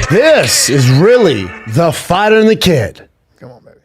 This is really the Fighter and the Kid. Come on, baby.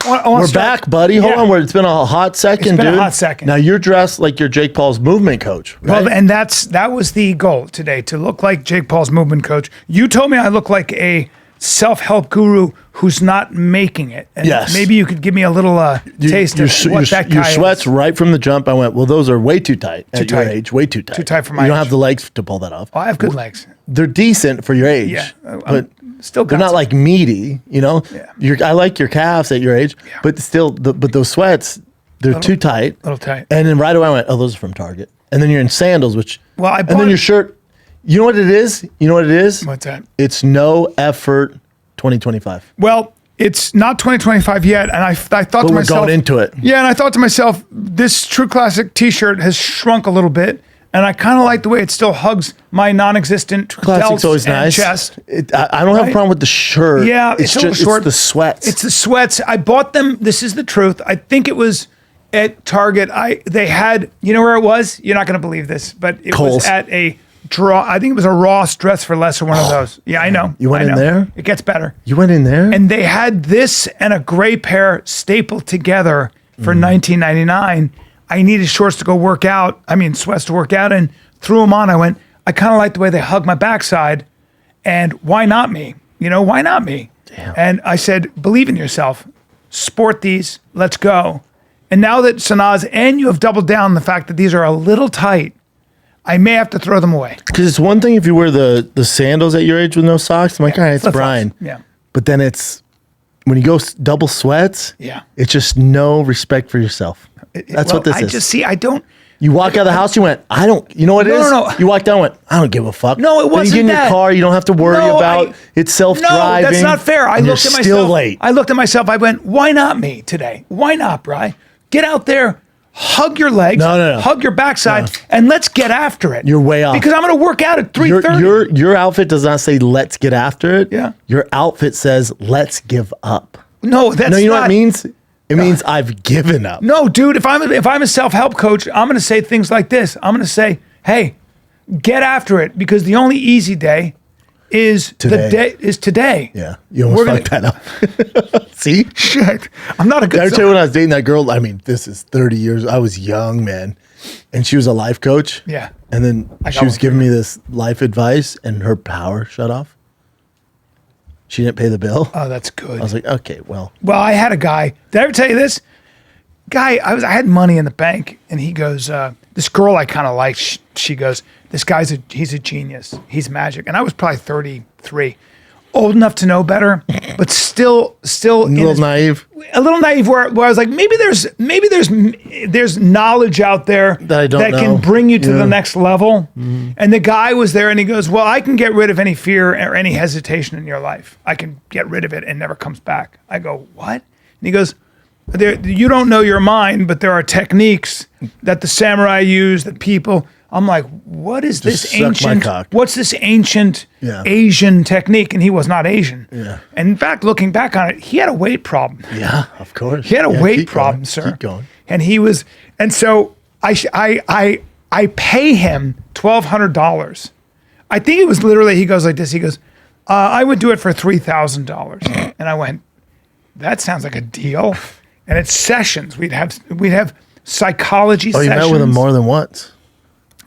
We're back, buddy. Hold on. It's been a hot second, It's been dude. a hot second. Now you're dressed like you're Jake Paul's movement coach, right? Well, and that was the goal today, to look like Jake Paul's movement coach. You told me I look like a self-help guru who's not making it. And yes. maybe you could give me a little taste of what that guy Your sweats is. right from the jump. I went, well, those are way too tight at your age. Way too tight. Too tight for my You don't age. have the legs to pull that off. Oh, I have good legs. They're decent for your age. Yeah. But still they're not like meaty, you know? Yeah. I like your calves at your age, but still, but those sweats, they're too tight. Little tight. And then right away I went, oh, those are from Target. And then you're in sandals, which, Well, and then your shirt, you know what it is? You know what it is? What's that? It's no effort 2025. Well, it's not 2025 yet, and I thought But to we're myself, going into it. Yeah, and I thought to myself, this True Classic T-shirt has shrunk a little bit, and I kind of like the way it still hugs my non-existent Classic's delts always and nice. chest. I don't have a problem with the shirt. Yeah, it's a little short. It's the sweats. It's the sweats. I bought them. This is the truth. I think it was at Target. They had, you know where it was? You're not going to believe this, but it Kohl's. was at a I think it was a Ross Dress for Less or one of those. Yeah, I know. You went in there? It gets better. You went in there? And they had this and a gray pair stapled together for $19.99. I needed shorts to go work out. I mean, sweats to work out, and threw them on. I went, I kind of like the way they hug my backside, and why not me? You know, why not me? Damn. And I said, believe in yourself. Sport these. Let's go. And now that Sanaz and you have doubled down on the fact that these are a little tight, I may have to throw them away. Because it's one thing if you wear the sandals at your age with no socks. I'm like, all right, it's Flip-flops. Bryan. Yeah. But then it's, when you go double sweats, Yeah. it's just no respect for yourself. That's what this is. I just see, I don't. You walk out of the house, you went, I don't, you know what it is? No. You walked down and went, I don't give a fuck. No, it wasn't Then you get in that. your car, you don't have to worry No, about it's self-driving. No, that's not fair. I and looked at you're myself. still late. I looked at myself. I went, why not me today? Why not, Bri? Get out there, hug your legs, No. hug your backside, and let's get after it. You're way off. Because I'm going to work out at 3:30. Your outfit does not say let's get after it. Yeah. Your outfit says let's give up. No, that's No, you know not. what it means? It means I've given up. No, dude. If I'm a self-help coach, I'm going to say things like this. I'm going to say, hey, get after it, because the only easy day is today. Yeah, you almost fucked that up. See? Shit. I'm not a good Did I tell you when I was dating that girl? I mean, this is 30 years. I was young, man. And she was a life coach. Yeah. And then she was giving me this life advice and her power shut off. She didn't pay the bill. Oh, that's good. I was like, okay, well. Well, I had a guy. Did I ever tell you this? Guy, I had money in the bank, and he goes, this girl I kind of like, she goes, this guy's he's a genius. He's magic. And I was probably 33. Old enough to know better, but still A little naive. A little naive where I was like, maybe there's knowledge out there That I don't know. can bring you to the next level. And the guy was there, and he goes, well, I can get rid of any fear or any hesitation in your life. I can get rid of it and never comes back. I go, what? And he goes, you don't know your mind, but there are techniques that the samurai use, that people. I'm like, what is this suck my ancient? cock. What's this ancient Asian technique? And he was not Asian. Yeah. And in fact, looking back on it, he had a weight problem. Yeah, of course. He had a weight keep problem, going. sir. Keep going. And he was, and so I pay him $1,200. I think it was literally, he goes like this. He goes, I would do it for $3,000. And I went, that sounds like a deal. And it's sessions. We'd have psychology Oh, sessions. you met with him more than once.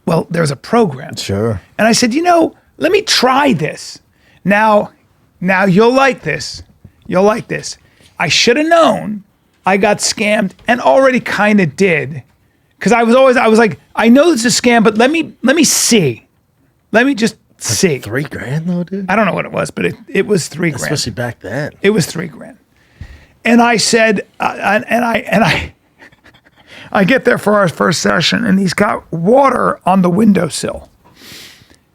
Well, there's a program. Sure. And I said, let me try this. Now you'll like this. You'll like this. I should have known I got scammed, and already kind of did. Because I was like, I know this is a scam, but let me see. Let me just see. $3,000 though, dude? I don't know what it was, but it was $3,000. Especially back then. It was $3,000. And I said, I get there for our first session, and he's got water on the windowsill.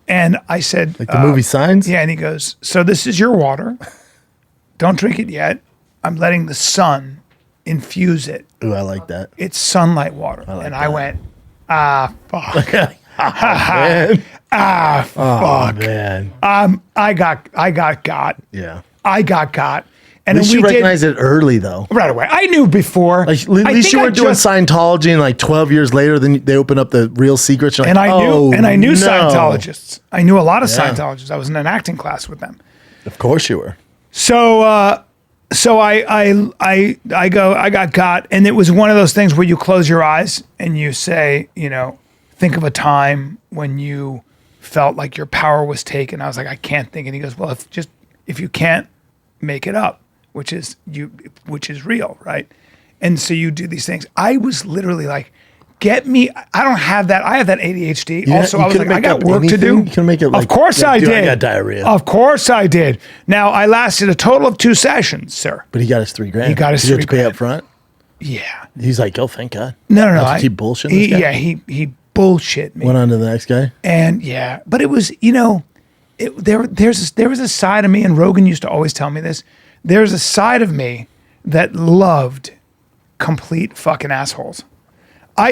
And I said, Like the movie Signs? yeah. And he goes, so this is your water. Don't drink it yet. I'm letting the sun infuse it. Ooh, I like that. It's sunlight water. like and that. I went, fuck. Man. Fuck. Man. I got got. Yeah. I got. And At least then you we did recognized it early, though. right away. I knew before. Like, at least you weren't doing Scientology, and like 12 years later, then they open up the real secrets. You're like, and I knew no. Scientologists. I knew a lot of Scientologists. I was in an acting class with them. Of course you were. So I got, and it was one of those things where you close your eyes and you say, think of a time when you felt like your power was taken. I was like, I can't think. And he goes, well, if you can't make it up, which is real, right? And so you do these things. I was literally like, get me. I don't have that. I have that ADHD. Also, I was like, I got work to do. You can make it. Of course I did. I got diarrhea. Of course I did. Now I lasted a total of 2 sessions, sir. But he got his $3,000. He got his $3,000. Did you have to pay $3,000. up front? Yeah. He's like, oh, thank God. No. I keep bullshitting this guy? Yeah, he bullshit me. Went on to the next guy. And yeah, but it was, there was a side of me, and Rogan used to always tell me this. There's a side of me that loved complete fucking assholes.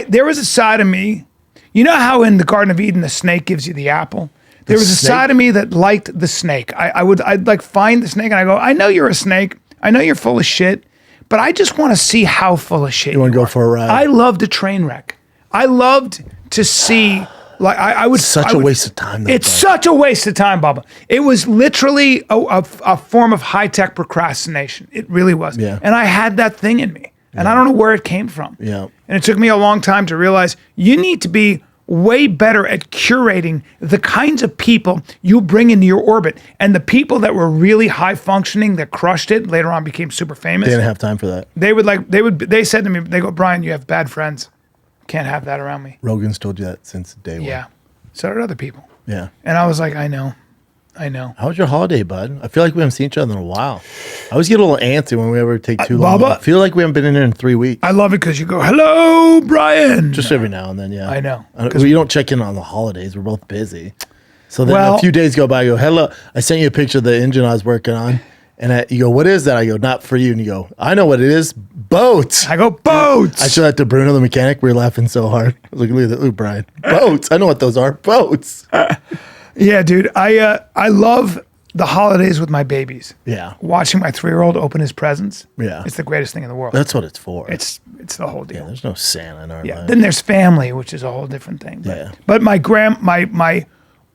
There was a side of me, you know how in the Garden of Eden the snake gives you the apple? There was a side of me that liked the snake. I'd like find the snake and I go, I know you're a snake. I know you're full of shit, but I just want to see how full of shit you want to go are. for a ride. I loved a train wreck. I loved to see, like I would. Such a waste of time. It's such a waste of time, Bubba. It was literally a form of high-tech procrastination. It really was. Yeah. And I had that thing in me. And I don't know where it came from. Yeah. And it took me a long time to realize you need to be way better at curating the kinds of people you bring into your orbit. And the people that were really high functioning, that crushed it, later on became super famous. They didn't have time for that. They said to me, they go, Bryan, you have bad friends. Can't have that around me. Rogan's told you that since day one. Yeah. So did other people. Yeah. And I was like, I know. How was your holiday, bud? I feel like we haven't seen each other in a while. I always get a little antsy when we ever take too long. Bubba, I feel like we haven't been in there in 3 weeks. I love it because you go, hello, Bryan. Just every now and then, yeah. I know. We don't check in on the holidays. We're both busy. So then Well- a few days go by, I go, hello. I sent you a picture of the engine I was working on. And you go, what is that? I go, not for you. And you go, I know what it is. Boats. I go, boats. I showed that to Bruno, the mechanic. We were laughing so hard. I was like, look at that. Look, Bryan. Boats. I know what those are. Boats. Yeah, dude. I love the holidays with my babies. Yeah. Watching my 3-year-old open his presents. Yeah. It's the greatest thing in the world. That's what it's for. It's the whole deal. Yeah, there's no Santa in our life. Then there's family, which is a whole different thing. But, Yeah. but my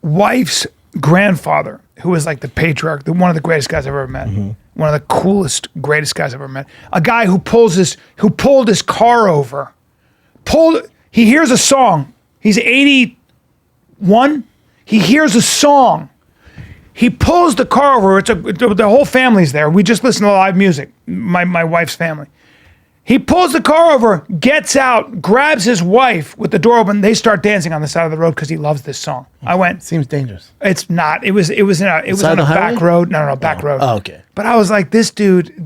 wife's grandfather, who was like the patriarch, one of the greatest guys I've ever met. Mm-hmm. One of the coolest, greatest guys I've ever met. A guy who pulled his car over. He hears a song. He's 81. He hears a song. He pulls the car over. The whole family's there. We just listen to live music. My wife's family. He pulls the car over, gets out, grabs his wife with the door open. They start dancing on the side of the road because he loves this song. I went, Seems dangerous. it's not. It was on a back road. No, back road. Oh, okay. But I was like, this dude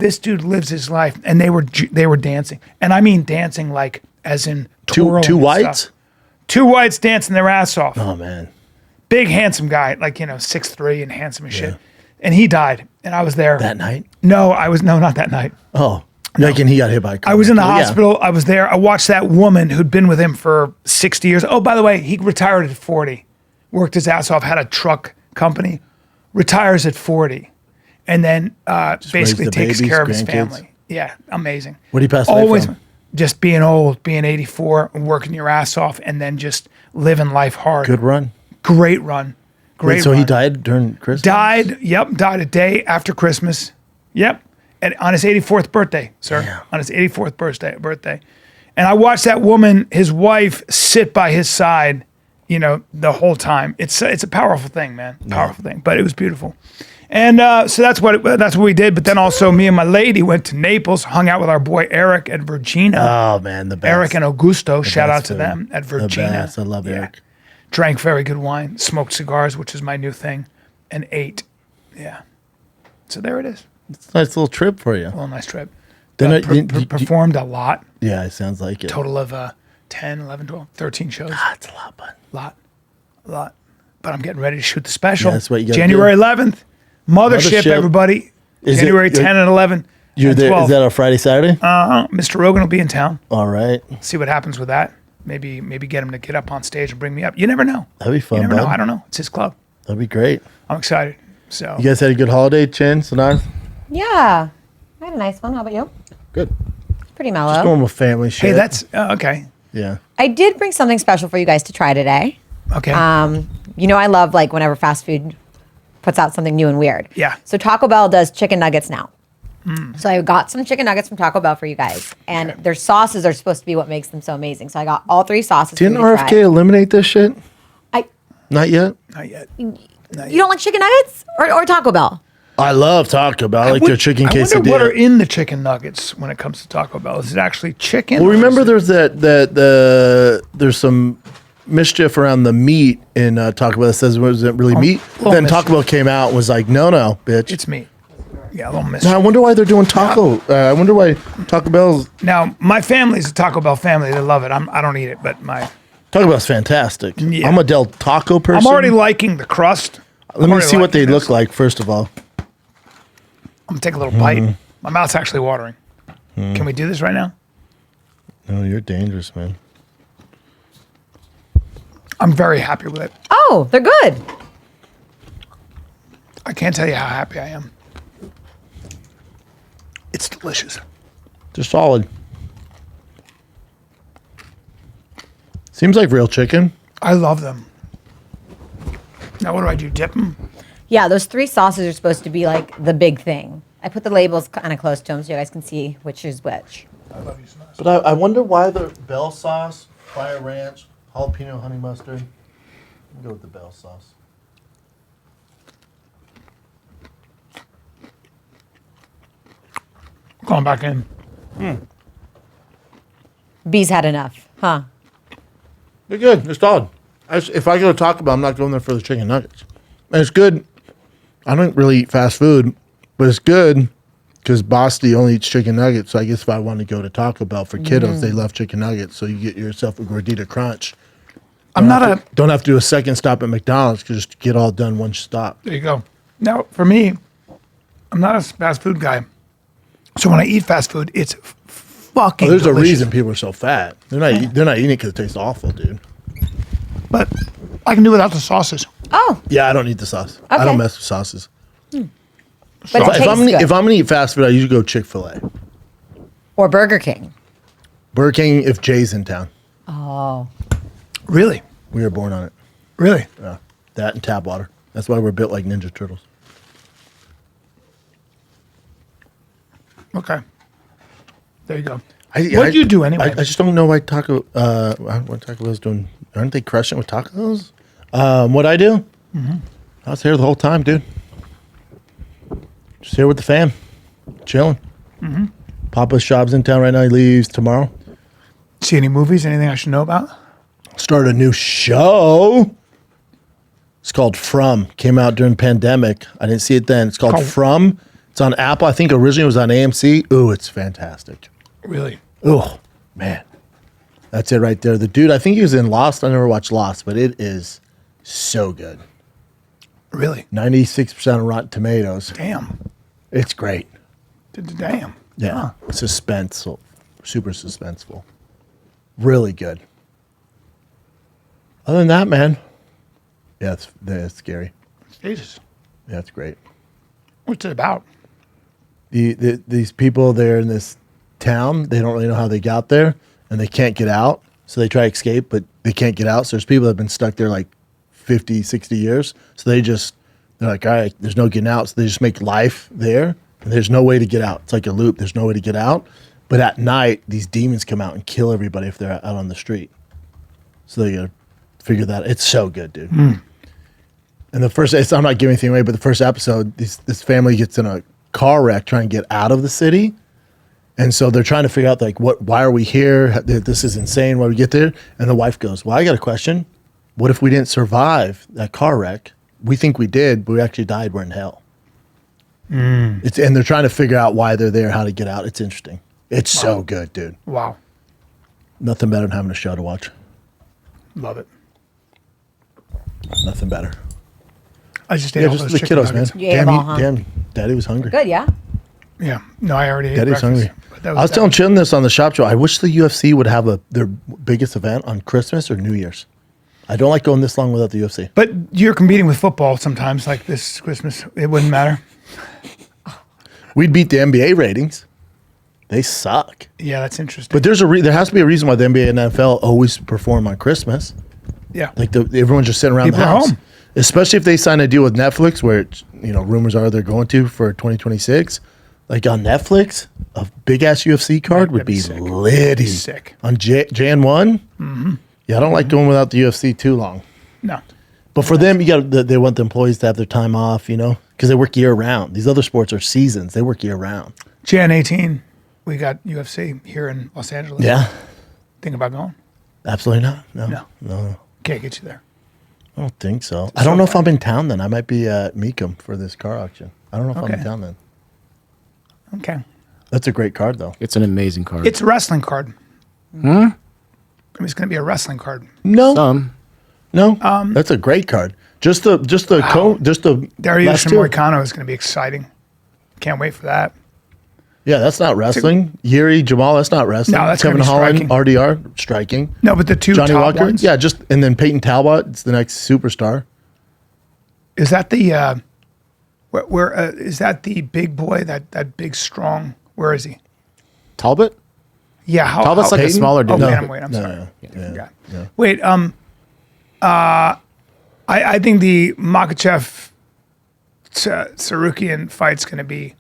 lives his life, and they were dancing, and I mean dancing like as in twirling. Two and whites? stuff. 2 whites dancing their ass off. Oh, man. Big handsome guy, like 6'3" and handsome as shit. And he died, and I was there. That night? No, not that night. Oh. Like, and he got hit by a car. I was in the hospital. I was there. I watched that woman who'd been with him for 60 years. Oh, by the way, he retired at 40. Worked his ass off, had a truck company. Retires at 40. And then basically takes care of his family. Yeah, amazing. What did he pass away from? Just being old, being 84, and working your ass off, and then just living life hard. Good run. Great run. Great Wait, so run. he died during Christmas? Died a day after Christmas. Yep. On his 84th birthday, sir. Damn. On his 84th birthday. And I watched that woman, his wife, sit by his side, the whole time. It's a powerful thing, man. Powerful thing. But it was beautiful. And so that's what we did. But then also me and my lady went to Naples, hung out with our boy Eric at Virginia. Oh, man, the best. Eric and Augusto, shout out best to food. them at Virginia. The best. I love Eric. Drank very good wine, smoked cigars, which is my new thing, and ate. Yeah. So there it is. It's a nice little trip for you. A little nice trip. Then Performed a lot. Yeah, it sounds like it. Total of 10, 11, 12, 13 shows. That's a lot, bud. Lot. But I'm getting ready to shoot the special. Yeah, that's what you gotta January do. 11th. Mothership, everybody. January 10 and 11. You're and there. 12. Is that a Friday, Saturday? Mr. Rogan will be in town. All right. See what happens with that. Maybe get him to get up on stage and bring me up. You never know. That'd be fun, You never bud. know. I don't know. It's his club. That'd be great. I'm excited. So You guys had a good holiday, Chin, Sonar? Yeah. I had a nice one. How about you? Good. Pretty mellow. Just normal family shit. Hey, that's okay. Yeah. I did bring something special for you guys to try today. Okay. You know, I love like whenever fast food puts out something new and weird. Yeah. So Taco Bell does chicken nuggets now. So I got some chicken nuggets from Taco Bell for you guys, and their sauces are supposed to be what makes them so amazing. So I got all 3 sauces. Didn't for you to RFK try. eliminate this shit? I Not yet. Not yet. you don't like chicken nuggets or Taco Bell? I love Taco Bell. I like their chicken I wonder quesadilla. what are in the chicken nuggets when it comes to Taco Bell. Is it actually chicken? Well, or is remember it- there's some mischief around the meat in Taco Bell that says it wasn't really meat. little Then mischief. Taco Bell came out and was like, no, bitch. It's meat. Yeah, a little miss. Now, I wonder why they're doing taco. I wonder why Taco Bell's Now, my family's a Taco Bell family. They love it. I don't eat it, but Taco Bell's fantastic. Yeah. I'm a Del Taco person. I'm already liking the crust. Let me see what they look like first of all. I'm gonna take a little bite. My mouth's actually watering. Can we do this right now? No, you're dangerous, man. I'm very happy with it. Oh, they're good. I can't tell you how happy I am. It's delicious. They're solid. Seems like real chicken. I love them. Now, what do? Dip them? Yeah, those 3 sauces are supposed to be like the big thing. I put the labels kind of close to them so you guys can see which is which. I love you so much. But I wonder why the Bell sauce, Fire Ranch, jalapeno honey mustard. I'll go with the Bell sauce. Going back in. B's had enough, huh? They're good. They're solid. If I go to Taco Bell, I'm not going there for the chicken nuggets. And it's good. I don't really eat fast food, but it's good because Basti only eats chicken nuggets. So I guess if I want to go to Taco Bell for kiddos, they love chicken nuggets. So you get yourself a gordita crunch. I'm not a. Don't have to do a second stop at McDonald's because just get all done one stop. There you go. Now, for me, I'm not a fast food guy. So when I eat fast food, it's fucking. There's delicious. a reason people are so fat. They're not eating it because it tastes awful, dude. But I can do without the sauces. Oh, Yeah, I don't eat the sauce. I Okay. don't mess with sauces. but it If tastes I'm, good. if I'm gonna eat fast food, I usually go Chick-fil-A. Or Burger King. Burger King if Jay's in town. Oh, Really? We were born on it. Really? Yeah. That and tap water. That's why we're built like Ninja Turtles. Okay. There you go. What'd What'd you do anyway? I just don't know why what Taco Bell's doing. Aren't they crushing it with tacos? What I do? I was here the whole time, dude. Just here with the fam, chilling. Papa's shop's in town right now. He leaves tomorrow. See any movies? Anything I should know about? Started a new show. It's called From. Came out during pandemic. I didn't see it then. It's called Oh. From. It's on Apple. I think originally it was on AMC. Ooh, it's fantastic. Really? Oh, man. That's it right there. The dude, I think he was in Lost. I never watched Lost, but it is so good. Really? 96% of Rotten Tomatoes. Damn. It's great. Damn. Yeah. Huh. Suspenseful. Super suspenseful. Really good. Other than that, man. Yeah, it's scary. Jesus. Yeah, it's great. What's it about? These people, they're in this town. They don't really know how they got there, and they can't get out. So they try to escape, but they can't get out. So there's people that have been stuck there like 50, 60 years. So they're like, all right, there's no getting out. So they just make life there, and there's no way to get out. It's like a loop. There's no way to get out. But at night, these demons come out and kill everybody if they're out on the street. So they got to figure that out. It's so good, dude. And the first, I'm not giving anything away, but the first episode, this family gets in a car wreck trying to get out of the city. And so they're trying to figure out, like, why are we here? This is insane. Why we get there? And the wife goes, well, I got a question. What if we didn't survive that car wreck? We think we did, but we actually died. We're in hell. And they're trying to figure out why they're there, how to get out. It's interesting. It's so good, dude. Wow. Nothing better than having a show to watch. Love it. Nothing better. I just ate Yeah, all just those the chicken kiddos, man. nuggets. You ate them all, huh? Damn, Daddy was hungry. good, yeah. Yeah. No, I already ate Daddy's breakfast. hungry. But that I was telling that. Chin this on the shop show. I wish the UFC would have their biggest event on Christmas or New Year's. I don't like going this long without the UFC. But you're competing with football sometimes, like this Christmas. It wouldn't matter. We'd beat the NBA ratings. They suck. Yeah, that's interesting. But there has to be a reason why the NBA and NFL always perform on Christmas. Yeah. Like everyone's just sitting around People the are house. home. Especially if they sign a deal with Netflix, where rumors are they're going to for 2026. Like on Netflix, a big ass UFC card would be sick. litty. Sick. On Jan 1. Mm-hmm. Yeah, I don't like going without the UFC too long. No. But for them, they want the employees to have their time off, because they work year round. These other sports are seasons; they work year round. Jan 18, we got UFC here in Los Angeles. Yeah, Think about going? absolutely not. No. Can't get you there. I don't think so. I don't know if I'm in town then. I might be at Meekum for this car auction. I don't know if I'm in Okay. town then. Okay. That's a great card though. It's an amazing card. It's a wrestling card. It's going to be a wrestling card. No, that's a great card. Just the Darius last two. Moicano is going to be exciting. Can't wait for that. Yeah, that's not wrestling. Yuri Jamal, that's not wrestling. No, that's Kevin gonna be Holland, striking. RDR, striking. No, but the two Johnny top Walker, ones. yeah, and then Peyton Talbot, it's the next superstar. Is that the is that the big boy? That big strong? Where is he? Talbot? Yeah, Talbot's like a Peyton? smaller dude. Oh, No. man, I'm waiting. I'm No, sorry. no, yeah. Yeah. Wait. I think the Makhachev Tsarukyan fight's going to be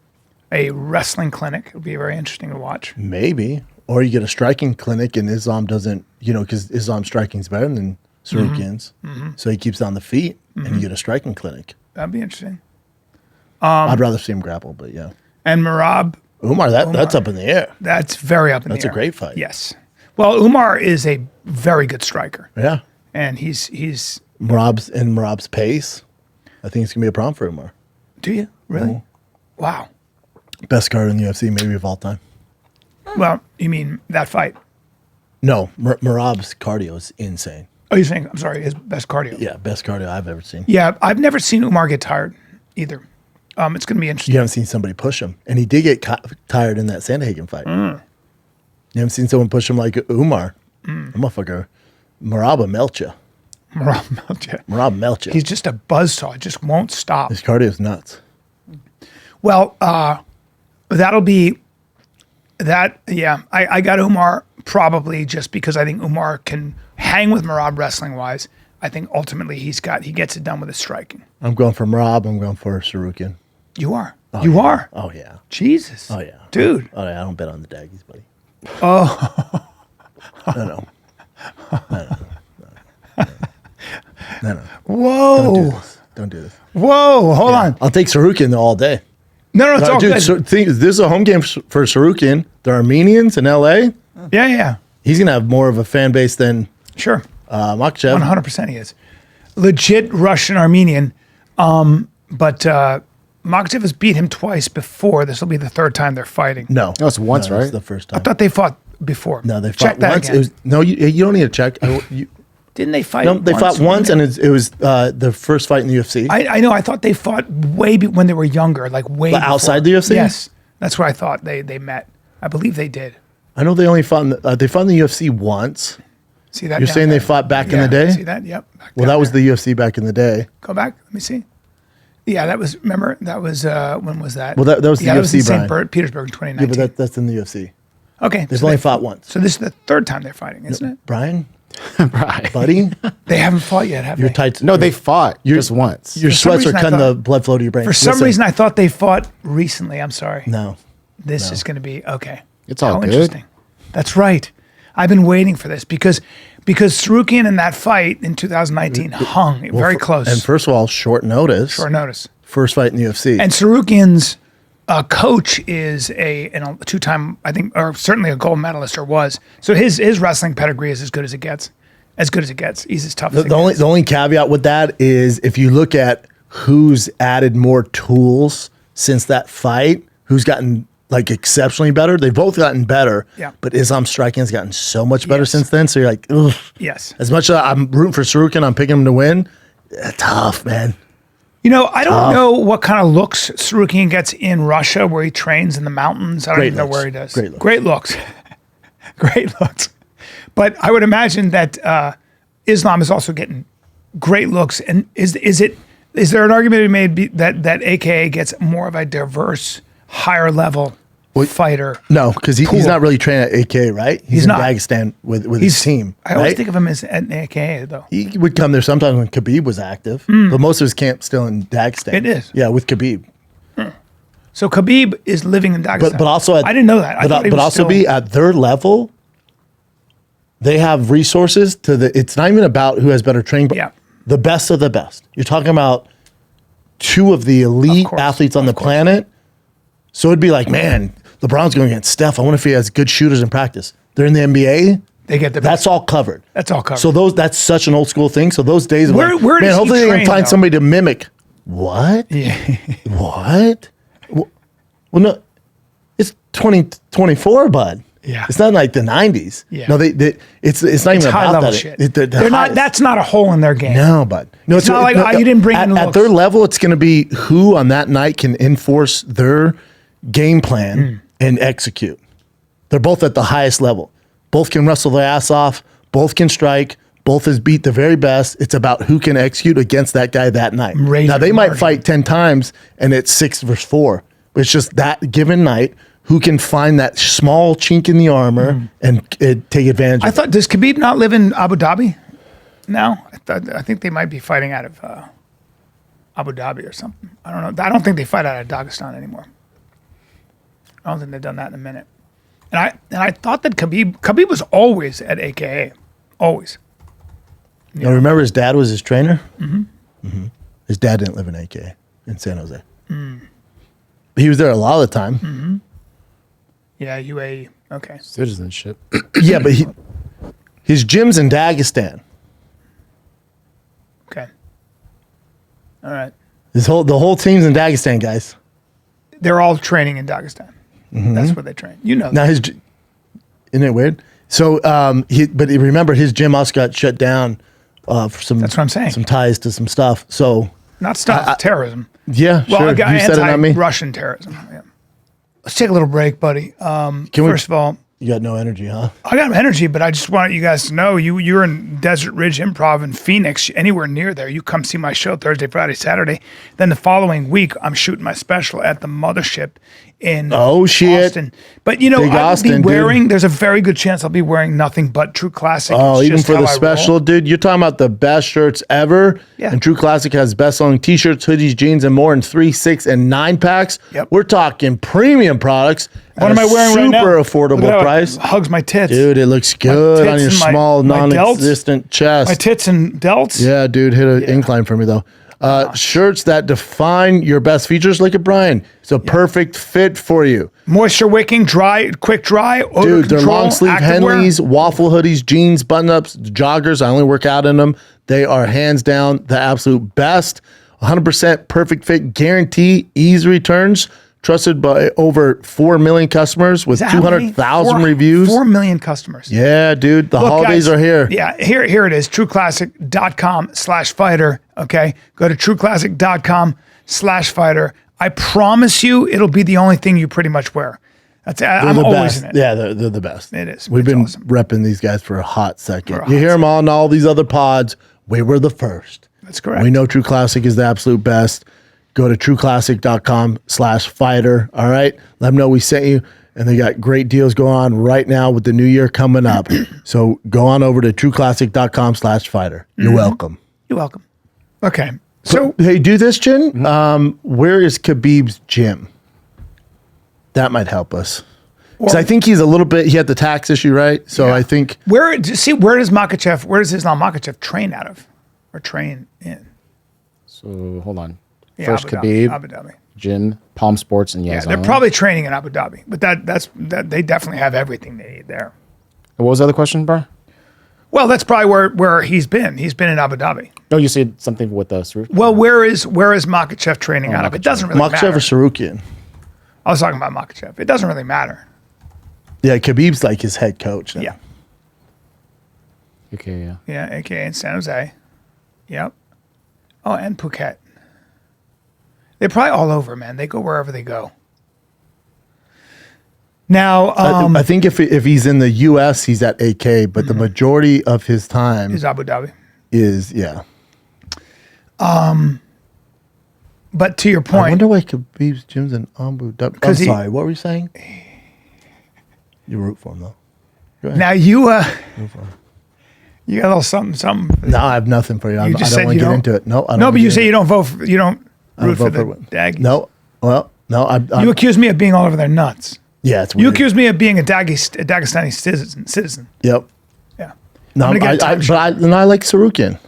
a wrestling clinic. It'll be very interesting to watch. Maybe. Or you get a striking clinic and Islam doesn't, because Islam striking's better than Tsarukyan's. So he keeps on the feet and you get a striking clinic. That'd be interesting. I'd rather see him grapple, but yeah. And Merab, Umar, that's up in the air. that's very up in That's the a air. great fight. Yes. Well, Umar is a very good striker, Yeah. and he's. Marab's pace. I think it's going to be a problem for Umar. Do you really? Wow. Best card in the UFC, maybe of all time. Well, you mean that fight? No, Marab's cardio is insane. Oh, you're saying? I'm sorry. His best cardio. Yeah, best cardio I've ever seen. Yeah, I've never seen Umar get tired either. It's going to be interesting. You haven't seen somebody push him. And he did get tired in that Sandhagen fight. You haven't seen someone push him like Umar. Motherfucker. Marab Melcha. Marab Melcha. He's just a buzzsaw. Just won't stop. His cardio is nuts. Well, that'll be that. Yeah, I got Umar probably just because I think Umar can hang with Merab wrestling wise. I think ultimately he gets it done with his striking. I'm going for Marab. I'm going for Tsarukyan. You are. You are. Oh, yeah. Jesus. Oh, yeah. Dude. Oh, yeah. I don't bet on the Daggies, buddy. Oh. No. Whoa. Don't do this. Whoa. Hold on. I'll take Tsarukyan all day. No, it's all Dude, good. this is a home game for Tsarukyan. The Armenians in LA. Yeah. He's going to have more of a fan base than Sure. Makhachev. 100% he is. Legit Russian Armenian. But Makhachev has beat him twice before. This will be the third time they're fighting. No. No, it's once, It's right? the first I time. thought they fought before. No, they fought Check that once. again. You don't need to check. Didn't they fight? No, they fought once, and it was the first fight in the UFC. I know. I thought they fought when they were younger, like way But outside before. the UFC? Yes, that's where I thought they met. I believe they did. I know they only fought. They fought in the UFC once. See that? You're down saying they there? fought back in Yeah, the day? See that? Yep. Back Well, down that was there. the UFC back in the day. Go back. Let me see. Yeah, that was. Remember that was. When was that? Well, that was the yeah, that was UFC, in St. Brian. Petersburg in Yeah, 2019. but that's in the UFC. Okay, They've so only they- fought once. So this is the third time they're fighting, isn't it? Brian, Right. buddy, They haven't fought yet, have your they? tights. No, they fought just once. Your For some sweats are reason, I cutting the thought- blood flow to your brain. For some Listen, reason, I thought they fought recently. I'm sorry. no. This is going to be okay. It's all How good. interesting. That's right. I've been waiting for this because Tsarukyan in that fight in 2019 hung very close. And first of all, short notice. short notice. First fight in the UFC. And Tsarukyan's coach is a two-time, I think, or certainly a gold medalist, or was. So his wrestling pedigree is as good as it gets. As good as it gets. He's as tough as it the gets. only caveat with that is if you look at who's added more tools since that fight, who's gotten like exceptionally better. They've both gotten better. Yeah. But Islam striking has gotten so much better Yes. since then. So you're like, ugh. Yes. As much as I'm rooting for Tsarukyan, I'm picking him to win. Tough, man. You know, I don't know what kind of looks Tsarukyan gets in Russia where he trains in the mountains. I don't Great even know looks. where he does. Great looks. Great looks. But I would imagine that Islam is also getting great looks. And is there an argument to be made that AKA gets more of a diverse higher level fighter. No, because he's not really training at AK, right? He's in not. Dagestan with his team. I always right? think of him as at AKA though. He would come there sometimes when Khabib was active, but most of his camp's still in Dagestan. It is. Yeah, with Khabib. So Khabib is living in Dagestan. But also I didn't know that. I thought he but was also still- be at their level. They have resources to the. It's not even about who has better training, but Yeah. the best of the best. You're talking about two of the elite course, athletes on of the course. planet. So it'd be like, man, LeBron's going against Steph. I wonder if he has good shooters in practice. They're in the NBA. They get the That's all covered. That's all covered. So that's such an old school thing. So those days of Where like, does man, he hopefully they train, can find though? somebody to mimic. What? Yeah. What? Well, no, it's 2024, bud. Yeah. It's not like the 90s. Yeah. No, it's not even high about level that. shit. They're They're not. highest. That's not a hole in their game. No, bud. No, It's not like, oh, you didn't bring in at looks. their level. It's going to be who on that night can enforce their game plan and execute. They're both at the highest level. Both can wrestle their ass off. Both can strike. Both has beat the very best. It's about who can execute against that guy that night. Razor Now they might margin. fight 10 times and it's 6 versus 4. But it's just that given night who can find that small chink in the armor and take advantage. I of it. thought, does Khabib not live in Abu Dhabi now? I think they might be fighting out of Abu Dhabi or something. I don't know. I don't think they fight out of Dagestan anymore. I don't think they've done that in a minute. And I thought that Khabib was always at AKA, always. Now, remember his dad was his trainer? Mm-hmm. His dad didn't live in AK in San Jose. He was there a lot of the time. Yeah, UAE. Okay. Citizenship. Yeah, but his gym's in Dagestan. Okay. All right. The whole team's in Dagestan, guys. They're all training in Dagestan. That's where they train. You know. Now isn't it weird? So remember his gym also got shut down for some. That's what I'm saying. Some ties to some stuff. So Not stuff, terrorism. yeah, Well, sure. I got You said it, not me. anti-Russian terrorism. Yeah. Let's take a little break, buddy. First of all, You got no energy, huh? I got energy, but I just want you guys to know you're in Desert Ridge Improv in Phoenix, anywhere near there. You come see my show Thursday, Friday, Saturday. Then the following week, I'm shooting my special at the Mothership in Austin. But Big I'll Austin, be wearing. dude. There's a very good chance I'll be wearing nothing but True Classic. Oh, It's even just for how the I roll. special, dude. You're talking about the best shirts ever. Yeah. And True Classic has best-selling T-shirts, hoodies, jeans, and more in 3, 6, and 9 packs. Yep. We're talking premium products. What at am I a wearing right now? Super Look at affordable how it price. Hugs my tits. Dude, it looks good on tits your and my small, delts. non-existent chest. My tits and delts. Yeah, dude, hit an incline for me though. Shirts that define your best features. Look at Bryan. It's a perfect fit for you. Moisture wicking, dry, quick dry. Odor Dude, they're control, long sleeve activewear. Henleys, waffle hoodies, jeans, button ups, joggers. I only work out in them. They are hands down the absolute best. 100% perfect fit guarantee, easy returns. Trusted by over 4 million customers with Is that how many? 200,000 reviews. 4 million customers. Yeah, dude. The Look, holidays guys, are here. Yeah, here it is. TrueClassic.com/fighter. Okay. Go to TrueClassic.com/fighter. I promise you it'll be the only thing you pretty much wear. I'm the always best. in it. Yeah, they're the best. It is. We've It's been awesome. repping these guys for a hot second. For a You hot hear them on all these other pods. We were the first. That's correct. We know True Classic is the absolute best. Go to trueclassic.com/fighter. All right. Let them know we sent you. And they got great deals going on right now with the new year coming up. So go on over to trueclassic.com/fighter. You're welcome. You're welcome. Okay. So Hey, do this, Chin. Where is Khabib's gym? That might help us. Because I think he's a little bit, he had the tax issue, right? So I think. where does Islam Makhachev train out of? Or train in? So hold on. Yeah, First Abu Dhabi, Khabib, Abu Dhabi. Gym, Palm Sports, and Yeah, Yazan. they're probably training in Abu Dhabi, but that they definitely have everything they need there. What was the other question, bro? Well, that's probably where he's been. He's been in Abu Dhabi. Oh, you said something with the Tsarukyan. Well, where is Makhachev training out of? It doesn't really Makhachev matter. or Tsarukyan? I was talking about Makhachev. It doesn't really matter. Yeah, Khabib's like his head coach. Now. Yeah. Okay, yeah. Yeah, AKA in San Jose. Yep. Oh, and Phuket. They're probably all over, man. They go wherever they go. Now, I think if he's in the U.S., he's at AK, but the majority of his time is Abu Dhabi. is, yeah. But to your I point, wonder why Khabib's gym's in Abu Dhabi. I'm 'Cause he- sorry, what were you saying? You root for him, though. Go ahead. now you got a little something. No, I have nothing for you. I You just don't said want you to get don't- into it. No, I don't No, wanna but you get say into you don't vote for, you don't I don't root for vote the what- Daggies. No, well, no. You accuse me of being all over their nuts. yeah, it's You weird. accuse me of being a Dagestani citizen. Yep. Yeah. No, I'm gonna get a I timeshare. but I like Tsarukyan.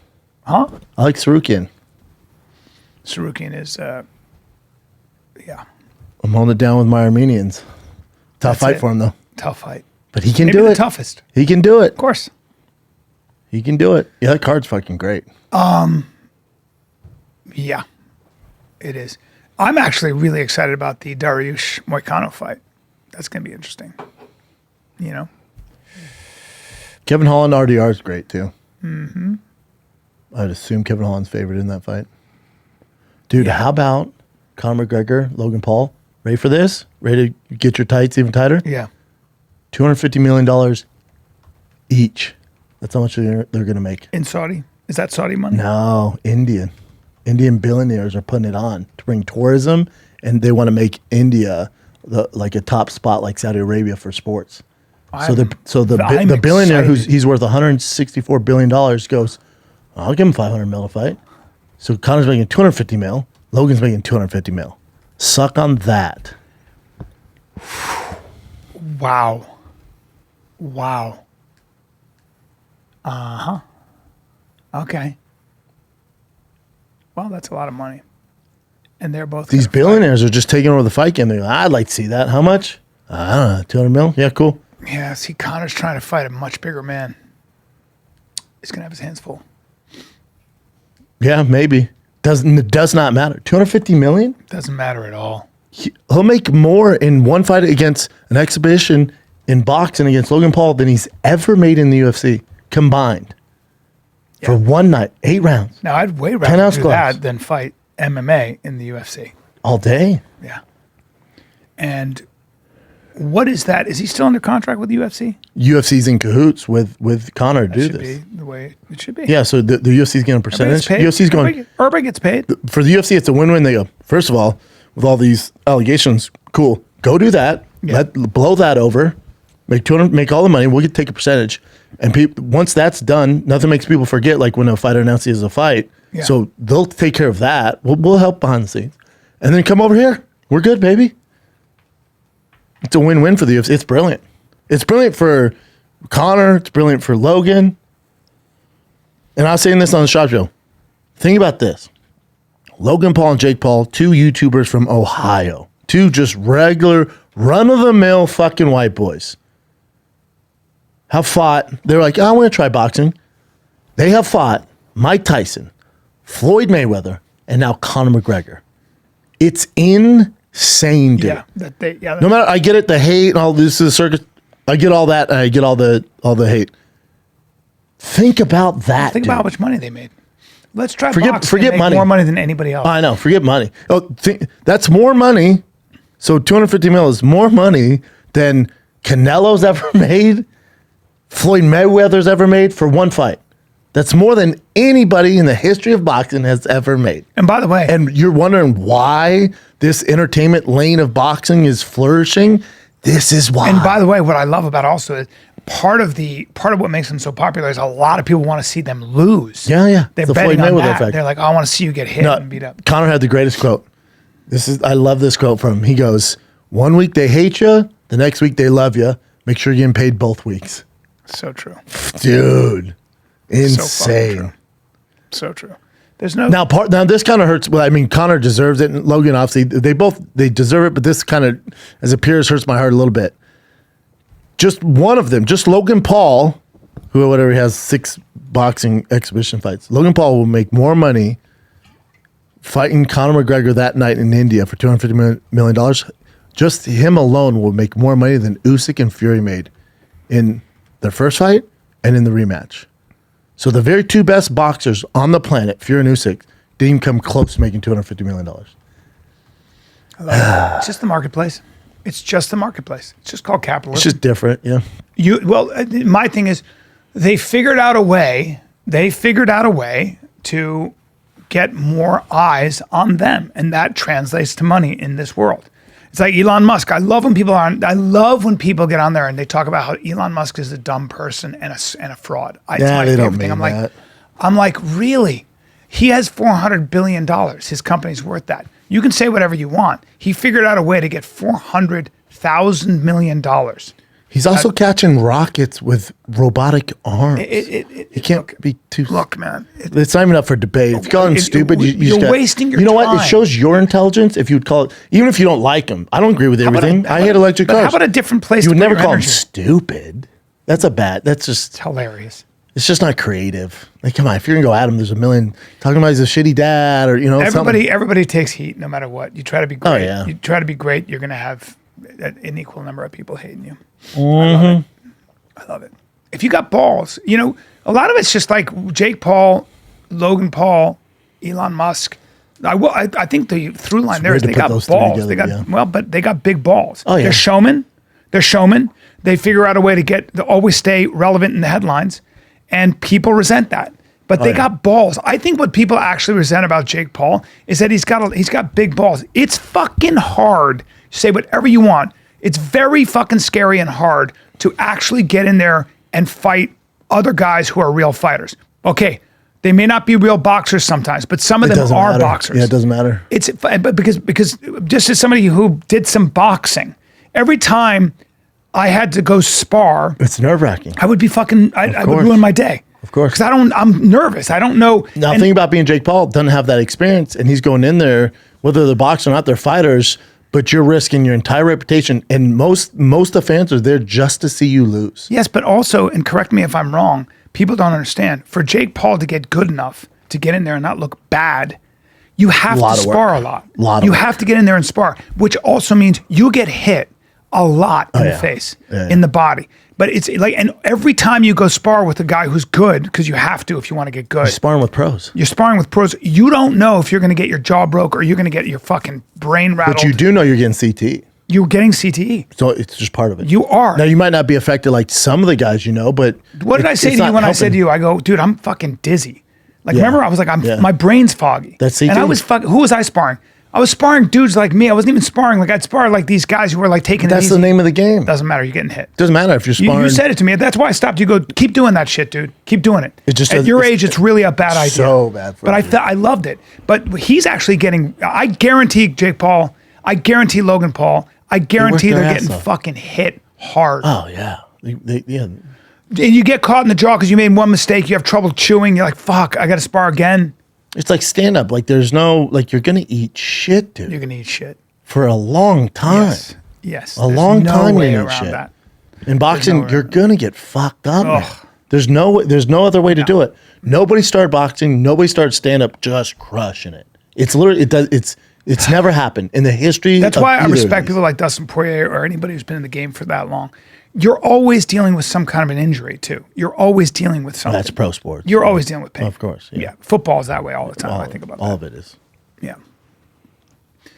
Huh? I like Tsarukyan. Tsarukyan is, yeah, I'm holding it down with my Armenians. Tough That's fight it. for him, though. tough fight. But he can Maybe do the it. toughest. He can do it. Of course. He can do it. Yeah, that card's fucking great. Yeah, it is. I'm actually really excited about the Dariush Moicano fight. That's going to be interesting. You know? Kevin Holland RDR is great, too. Mm-hmm. I'd assume Kevin Holland's favorite in that fight. Dude, how about Conor McGregor, Logan Paul? Ready for this? Ready to get your tights even tighter? Yeah. $250 million each. That's how much they're going to make. In Saudi? Is that Saudi money? No, Indian. Indian billionaires are putting it on to bring tourism, and they want to make India like a top spot like Saudi Arabia for sports. I'm The billionaire excited. he's worth $164 billion goes, I'll give him $500 mil to fight. So Conor's making $250 mil. Logan's making $250 mil. Suck on that. Wow. Wow. Uh-huh. Okay. Well, that's a lot of money. And they're both These gonna fight. billionaires are just taking over the fight game. They're like, I'd like to see that. How much? I don't know, 200 mil? Yeah, cool. Yeah, see, Conor's trying to fight a much bigger man. He's going to have his hands full. Yeah, maybe. It does not matter. 250 million? Doesn't matter at all. He'll make more in one fight against an exhibition in boxing against Logan Paul than he's ever made in the UFC combined. Yeah. For one night, 8 rounds, Now, I'd way 10 rather ounce do gloves. that than fight MMA in the UFC. all day. Yeah. And what is that? Is he still under contract with the UFC? UFC's in cahoots with Conor to That do should this. be the way it should be. Yeah, so the UFC's getting a percentage. UFC's going, Everybody gets paid. for the UFC, it's a win-win. They go, first of all, with all these allegations, cool, go do that. Yeah. Blow that over. Make 200, make all the money. We'll take a percentage. And once that's done, nothing makes people forget, like when a fighter announces a fight. Yeah. So they'll take care of that. We'll help behind the scenes. And then come over here. We're good, baby. It's a win-win for the UFC. It's brilliant. It's brilliant for Conor. It's brilliant for Logan. And I was saying this on the shop show. Think about this. Logan Paul and Jake Paul, 2 YouTubers from Ohio. 2 just regular, run-of-the-mill fucking white boys. Have fought. They're like, I want to try boxing. They have fought Mike Tyson, Floyd Mayweather, and now Conor McGregor. It's insane, dude. Yeah. No matter, I get it, the hate and all this is a circus. I get all that, and I get all the hate. Think about that. Think dude. about how much money they made. Let's try Forget boxing and make money. more money than anybody else. I know. Forget money. That's more money. So 250 mil is more money than Canelo's ever made, Floyd Mayweather's ever made for one fight. That's more than anybody in the history of boxing has ever made. And by the way, And you're wondering why this entertainment lane of boxing is flourishing? This is why. And by the way, what I love about also is part of what makes them so popular is a lot of people want to see them lose. Yeah. They're The betting Floyd on Mayweather that. effect. They're like, I want to see you get hit and beat up. Conor had the greatest quote. I love this quote from him. He goes, 1 week they hate you, the next week they love you. Make sure you're getting paid both weeks. So true. Dude, So fucking insane. true. So true. There's no Now this kind of hurts. Well, I mean, Conor deserves it, and Logan obviously they deserve it. But this kind of, as a peers, hurts my heart a little bit. Just one of them, just Logan Paul, who whatever he has 6 boxing exhibition fights. Logan Paul will make more money fighting Conor McGregor that night in India for $250 million. Just him alone will make more money than Usyk and Fury made in their first fight and in the rematch. So the very 2 best boxers on the planet, Fury and Usyk, didn't even come close to making $250 million. I love it. It's just the marketplace. It's just the marketplace. It's just called capitalism. It's just different, yeah. My thing is, they figured out a way. They figured out a way to get more eyes on them, and that translates to money in this world. It's like Elon Musk. I love when people get on there and they talk about how Elon Musk is a dumb person and a fraud. It's my they don't favorite thing. mean that. I'm like, really? He has $400 billion. His company's worth that. You can say whatever you want. He figured out a way to get $400,000 million. He's also catching rockets with robotic arms. He can't be too. Look, man. It's not even up for debate. If you call him stupid, you're wasting your time. You know what? time. It shows your intelligence if you would call it, even if you don't like him. I don't agree with everything. I hate electric cars. How about a different place? You would to put never your call him energy? stupid. That's It's just hilarious. It's just not creative. Like, come on, if you're gonna go at him, there's a million talking about he's a shitty dad or Everybody takes heat no matter what. You try to be great. Oh, yeah. You try to be great. You're gonna have an equal number of people hating you. Mm-hmm. I love it. If you got balls, a lot of it's just like Jake Paul, Logan Paul, Elon Musk. I think the through line there is they got balls. But they got big balls. Oh, yeah. They're showmen. They figure out a way to always stay relevant in the headlines, and people resent that. But they got balls. I think what people actually resent about Jake Paul is that he's got big balls. It's fucking hard to say whatever you want. It's very fucking scary and hard to actually get in there and fight other guys who are real fighters. Okay, they may not be real boxers sometimes, but some of them are boxers. Yeah, it doesn't matter. But because just as somebody who did some boxing, every time I had to go spar, it's nerve-wracking. I would be I would ruin my day. Of course. Because I'm nervous. I don't know. Now, think about being Jake Paul, doesn't have that experience, and he's going in there, whether they're boxing or not, they're fighters, but you're risking your entire reputation. And most of the fans are there just to see you lose. Yes, but also, and correct me if I'm wrong, people don't understand. For Jake Paul to get good enough to get in there and not look bad, you have to spar a lot. You have to get in there and spar, which also means you get hit a lot in the face, in the body. But it's like, and every time you go spar with a guy who's good, because you have to if you want to get good. You're sparring with pros. You're sparring with pros. You don't know if you're going to get your jaw broke or you're going to get your fucking brain rattled. But you do know you're getting CTE. You're getting CTE. So it's just part of it. You are. Now, you might not be affected like some of the guys but... What did I say to you when I said to you, I go, dude, I'm fucking dizzy. Like, remember, I was like, my brain's foggy. That's CTE. And I was who was I sparring? I was sparring dudes like me. I wasn't even sparring. Like, I'd spar like these guys who were like taking it easy. That's the name of the game. Doesn't matter. You're getting hit. Doesn't matter if you're sparring. You said it to me. That's why I stopped you. Go, keep doing that shit, dude. Keep doing it. At your age, it's really a bad idea. So bad for you. But I loved it. But he's actually getting, I guarantee Jake Paul, I guarantee Logan Paul, I guarantee they're getting fucking hit hard. Oh, yeah. Yeah. And you get caught in the jaw because you made one mistake. You have trouble chewing. You're like, fuck, I got to spar again. It's like stand up. Like there's no, like you're going to eat shit, dude. You're going to eat shit. For a long time. Yes. A long time way you eat around shit. that. In boxing, you're going to get fucked up, man. There's no other way to do it. Nobody started boxing. Nobody started stand up just crushing it. It's literally, it's never happened in the history. That's why I respect people like Dustin Poirier or anybody who's been in the game for that long. You're always dealing with some kind of an injury too. You're always dealing with something. That's pro sports. You're always dealing with pain. Of course. Yeah. Football is that way all the time. I think about that. All of it is. Yeah.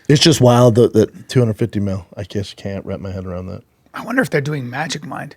It's just wild that 250 mil. I guess you can't wrap my head around that. I wonder if they're doing Magic Mind.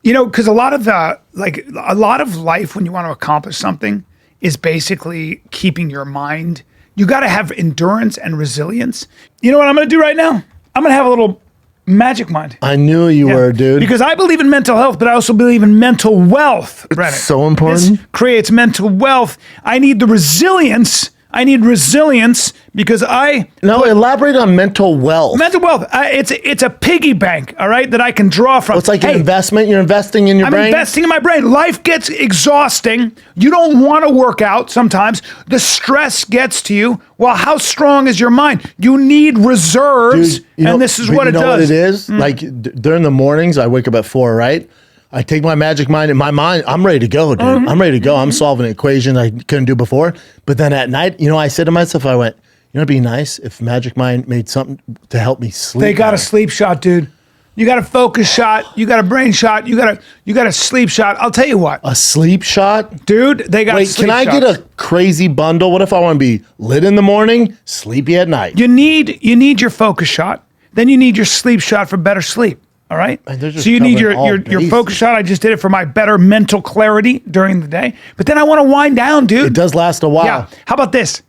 Because a lot of life when you want to accomplish something is basically keeping your mind. You got to have endurance and resilience. You know what I'm going to do right now? I'm going to have a little Magic Mind. I knew you were, dude. Because I believe in mental health, but I also believe in mental wealth, Brennan. It's so important. This creates mental wealth. I need the resilience. I need resilience because elaborate on mental wealth. Mental wealth. It's a piggy bank, all right, that I can draw from. Well, it's like an investment. You're investing in your brain. I'm investing in my brain. Life gets exhausting. You don't want to work out sometimes. The stress gets to you. Well, how strong is your mind? You need reserves, Dude, and this is what it does. You know what it is? Like during the mornings, I wake up at 4, right? I take my Magic Mind in my mind. I'm ready to go, dude. I'm ready to go. I'm solving an equation I couldn't do before. But then at night, I said to myself, I went, it'd be nice if Magic Mind made something to help me sleep. They got a sleep shot, dude. You got a focus shot. You got a brain shot. You got a sleep shot. I'll tell you what. A sleep shot? Dude, they got sleep shots. Can I get a crazy bundle? What if I want to be lit in the morning, sleepy at night? You need your focus shot. Then you need your sleep shot for better sleep. All right. And they're just So you need covering all your bases. focus shot. I just did it for my better mental clarity during the day. But then I want to wind down, dude. It does last a while. Yeah. How about this?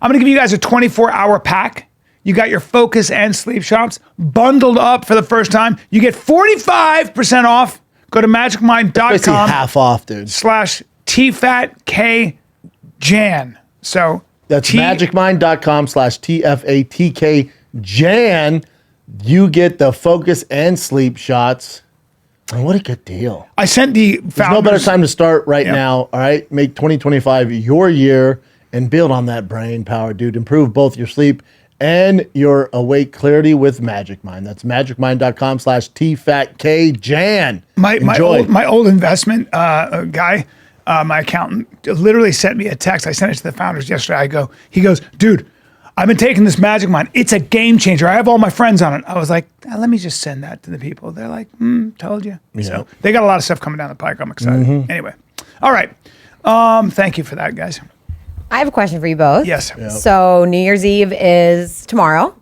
I'm going to give you guys a 24-hour pack. You got your focus and sleep shots bundled up for the first time. You get 45% off. Go to Basically magicmind.com half off, dude. /TFATK Jan. So That's magicmind.com/TFATK Jan. You get the focus and sleep shots. And what a good deal. I sent the founders. There's no better time to start right Yep. now. All right. Make 2025 your year and build on that brain power, dude. Improve both your sleep and your awake clarity with Magic Mind. That's magicmind.com/TFATK Jan. Enjoy. My old investment guy, my accountant, literally sent me a text. I sent it to the founders yesterday. He goes, dude, I've been taking this Magic Mind. It's a game changer. I have all my friends on it. I was like, let me just send that to the people. They're like, told you. Yeah. So they got a lot of stuff coming down the pike. I'm excited. Anyway, all right. Thank you for that, guys. I have a question for you both. Yes. So New Year's Eve is tomorrow.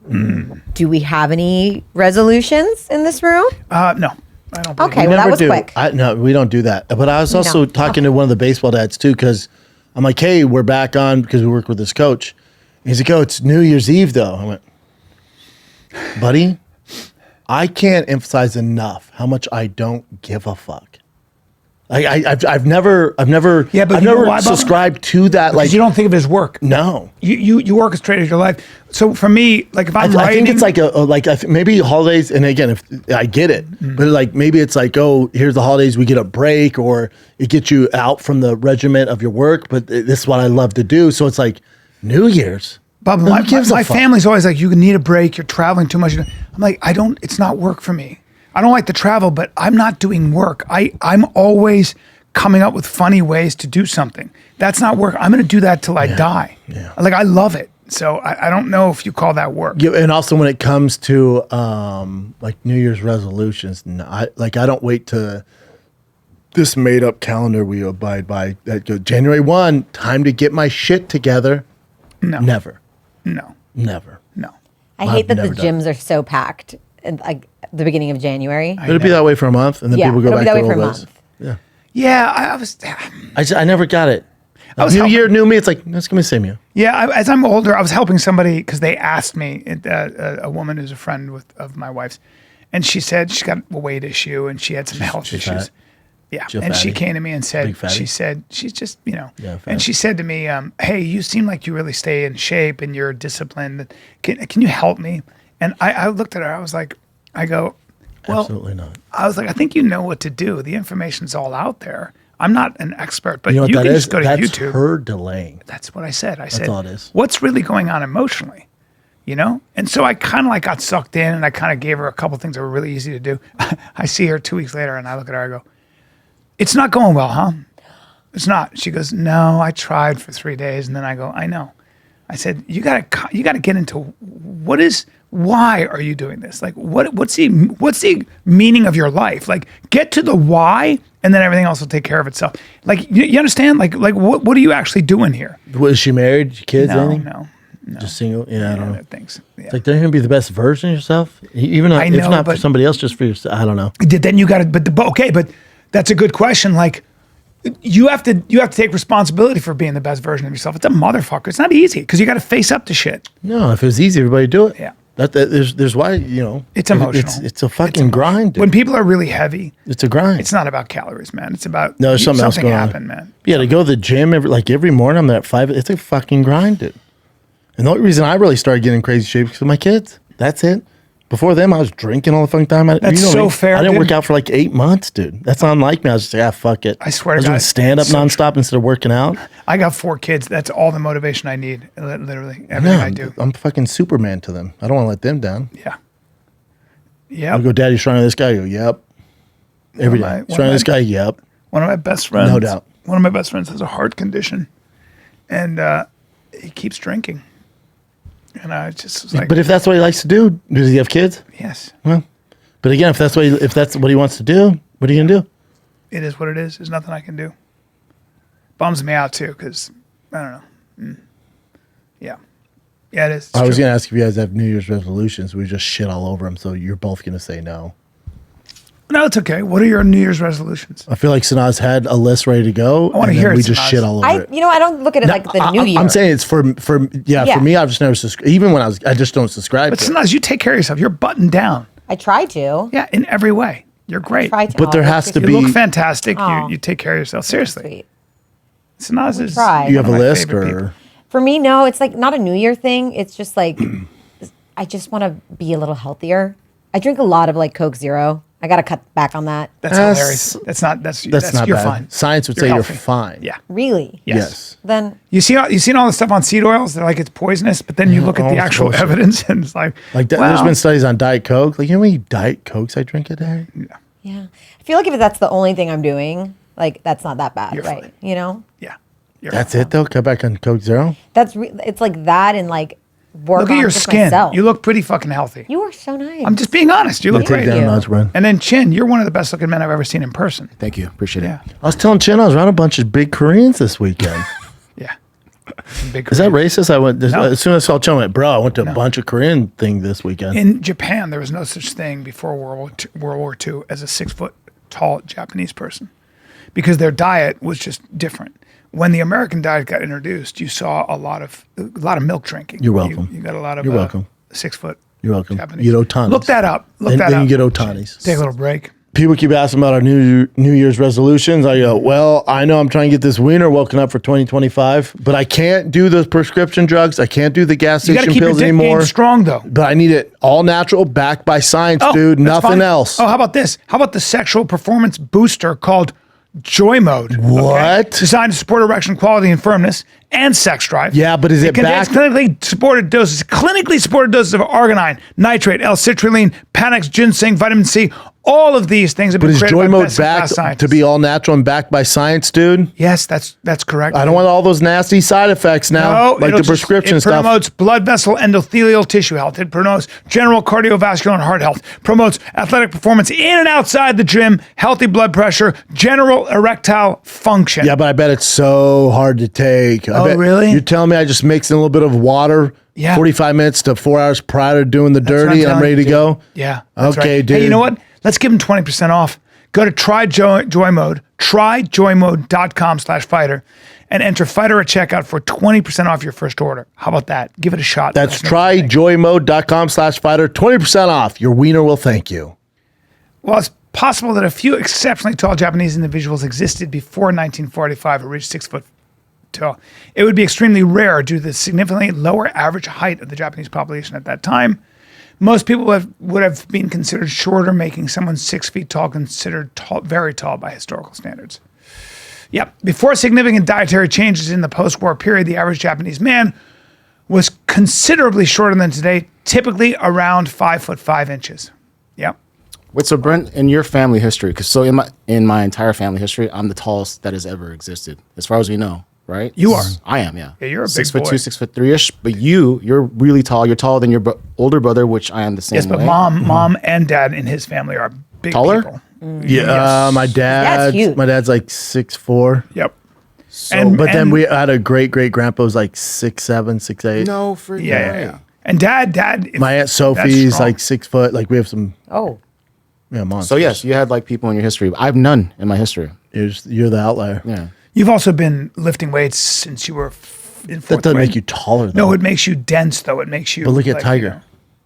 Do we have any resolutions in this room? No, I don't believe Okay, it. well, that Never was do. quick. No, we don't do that. But I was also No. talking to one of the baseball dads too, because I'm like, hey, we're back on because we work with this coach. He's like, oh, it's New Year's Eve though. I went, buddy, I can't emphasize enough how much I don't give a fuck. I've never Yeah, but I've you know never why, Bubba? subscribed to that. Like, Because you don't think of it as work. no. You orchestrated your life. So for me, like if I'm I writing, think it's like maybe holidays, and again, if I get it, but like maybe it's like, oh, here's the holidays, we get a break, or it gets you out from the regiment of your work. But this is what I love to do, so it's like New Year's. Bob, Who my gives a fuck? family's always like, you need a break. You're traveling too much. I'm like, it's not work for me. I don't like to travel, but I'm not doing work. I'm always coming up with funny ways to do something. That's not work. I'm going to do that till I die. yeah. Like, I love it. So I don't know if you call that work. Yeah, and also when it comes to like New Year's resolutions, I don't wait to this made up calendar we abide by that go January 1, time to get my shit together. No. Never. No. I hate that the never done gyms are so packed at like the beginning of January. It'll be that way for a month, and then Yeah, people go it'll back be that to way for a old ways. month. Yeah. Yeah, I was. I never got it. was New helping- year, new me. It's like, that's going to be the same you. Yeah, as I'm older, I was helping somebody because they asked me, a woman who's a friend of my wife's, and she said she's got a weight issue and she had some health she's issues. fat? Yeah, She a and she fatty? came to me and said, Big fatty? she said she's just, Yeah, and fat. she said to me, hey, you seem like you really stay in shape and you're disciplined. Can you help me? And I looked at her. I was like, well, Absolutely not. I was like, I think you know what to do. The information's all out there. I'm not an expert, but You know what you that can is? just go to That's YouTube. her delaying. That's what I said. I said, all it is. what's really going on emotionally? And so I kind of like got sucked in and I kind of gave her a couple things that were really easy to do. I see her 2 weeks later and I look at her, I go, it's not going well, huh? It's not. She goes, no, I tried for 3 days. And then I go, I know. I said, you gotta get into why are you doing this? Like, what's the meaning of your life? Like, get to the why, and then everything else will take care of itself. Like, you understand? Like what are you actually doing here? Was she married? Kids? No, anything? no. Just single? Yeah, I don't know. Things. Yeah. It's like, they're going to be the best version of yourself? Even I if know, not for but- somebody else, just for yourself. I don't know. Then you got to, but that's a good question. Like, you have to take responsibility for being the best version of yourself. It's a motherfucker. It's not easy because you got to face up to shit. No, if it was easy, everybody do it. Yeah. There's why, It's emotional. It's a fucking grind, dude. When people are really heavy, It's a grind. it's not about calories, man. It's about No, there's something else going on. happened, man. Yeah, to go to the gym every morning, I'm there at 5. It's a fucking grind, dude. And the only reason I really started getting in crazy shape is because of my kids. That's it. Before them, I was drinking all the fucking time. That's so fair, I didn't dude. work out for like 8 months, dude. That's not unlike me. I was just like, fuck it. I swear I was to doing God, stand up so nonstop instead of working out. I got 4 kids. That's all the motivation I need. Literally everything I do. I'm fucking Superman to them. I don't want to let them down. Yeah. I Yeah. go, Daddy, shrine to this guy. I go, yep. Every day. One of Shrine to my- this guy, yep. One of my best friends. No doubt. One of my best friends has a heart condition, and he keeps drinking. And I just was like, But if that's what he likes to do, does he have kids? yes, Well, but again, if that's what he wants to do, what are you gonna do? it is what it is. There's nothing I can do. Bums me out too, because I don't know. Yeah, it is. It's I was true. gonna ask if you guys have New Year's resolutions. We just shit all over them, so you're both gonna say no. No, it's okay. What are your New Year's resolutions? I feel like Sanaz had a list ready to go. I wanna and hear then it, we just Sanaz. shit all over it. I don't look at it like the new year. I'm saying it's for Yeah. me. I've just never even when I just don't subscribe. But to it. sometimes you take care of yourself. You're buttoned down. I try to. Yeah, in every way. You're great. Try to. But there has to You be. look fantastic. Aw. You take care of yourself. Seriously. Sweet. Sanaz is. try. You have a one of my list, favorite or people. For me, no, it's like not a New Year thing. It's just like I just want to be a little healthier. I drink a lot of like Coke Zero. I got to cut back on that. That's hilarious. That's not not you're bad. fine. Science would You're say healthy. you're fine. Yeah. Really? Yes. Then You've seen all the stuff on seed oils. They're like it's poisonous, but then you look at the it's actual bullshit. evidence, and it's like, Like well, there's been studies on Diet Coke. Like, you know how many Diet Cokes I drink a day? yeah, I feel like if that's the only thing I'm doing, like that's not that bad, You're right? fine. You know, yeah. You're That's it though. Cut back on Coke Zero. it's like that and like work Look on at your just skin. myself. You look pretty fucking healthy. You are so nice. I'm just being honest. You look Thank great. Take down you. notch, bro. And then Chin, you're one of the best looking men I've ever seen in person. Thank you. Appreciate Yeah. it. I was telling Chin I was around a bunch of big Koreans this weekend. Yeah. Some big Is that Koreans. racist? I went No. as soon as I saw Chin, I went, bro. I went to a bunch of Korean thing this weekend. In Japan, there was no such thing before World War II as a 6 foot tall Japanese person because their diet was just different. When the American diet got introduced, you saw a lot of milk drinking. You're welcome. You got a lot of You're welcome. 6 foot. You're welcome. Japanese. You get Otanis. Look that up. Look And that then up. you get Otanis. Take a little break. People keep asking about our New Year's resolutions. I go, well, I know I'm trying to get this wiener woken up for 2025, but I can't do the prescription drugs. I can't do the gas You got to station keep your pills dick anymore. game strong, though. But I need it all natural, backed by science, dude. that's Nothing fine. else. Oh, how about this? How about the sexual performance booster called Joy Mode? What? Designed to support erection quality and firmness and sex drive. Yeah, but is it contains back- clinically supported doses of arginine, nitrate, L-citrulline, Panax, ginseng, vitamin C. All of these things have But been is created Joy by Mode best-in-class backed scientists. to be all natural and backed by science, dude? Yes, that's correct. I don't want all those nasty side effects now, like it'll the prescription it stuff. promotes blood vessel endothelial tissue health. It promotes general cardiovascular and heart health. Promotes athletic performance in and outside the gym, healthy blood pressure, general erectile function. Yeah, but I bet it's so hard to take. I Oh, bet really? You're telling me I just mix in a little bit of water, Yeah. 45 minutes to 4 hours prior to doing the That's what dirty, and I'm telling ready you, to go? Yeah. that's Okay, right. dude. Hey, you know what? Let's give them 20% off. Go to Joy Mode, tryjoymode.com/fighter, and enter fighter at checkout for 20% off your first order. How about that? Give it a shot. That's Let us know what you think. tryjoymode.com/fighter. 20% off. Your wiener will thank you. Well, it's possible that a few exceptionally tall Japanese individuals existed before 1945 who reached 6 foot tall. It would be extremely rare due to the significantly lower average height of the Japanese population at that time. Most people would have been considered shorter, making someone 6 feet tall considered tall, very tall by historical standards. Yep. Before significant dietary changes in the post-war period, the average Japanese man was considerably shorter than today, typically around 5'5". Yep. Wait, so Brent, in your family history, because so in my entire family history, I'm the tallest that has ever existed, as far as we know, right? You are. I am, yeah. Yeah, you're a six big foot boy. two, 6'3" ish. But you're really tall. You're taller than your older brother, which I am the same Yes, but way. mom and dad in his family are big Taller? people. Yeah, my huge. dad's like 6'4". Yep. But then we had a great grandpa who's like 6'7", 6'8". No, for Yeah. And dad. My aunt that's Sophie's strong. like 6 foot. Like we have some oh, monsters. So yes, you had like people in your history. I have none in my history. You're the outlier. Yeah. You've also been lifting weights since you were in fourth That doesn't grade. make you taller, though. No, it makes you dense, though. It makes you. But look at like, Tiger.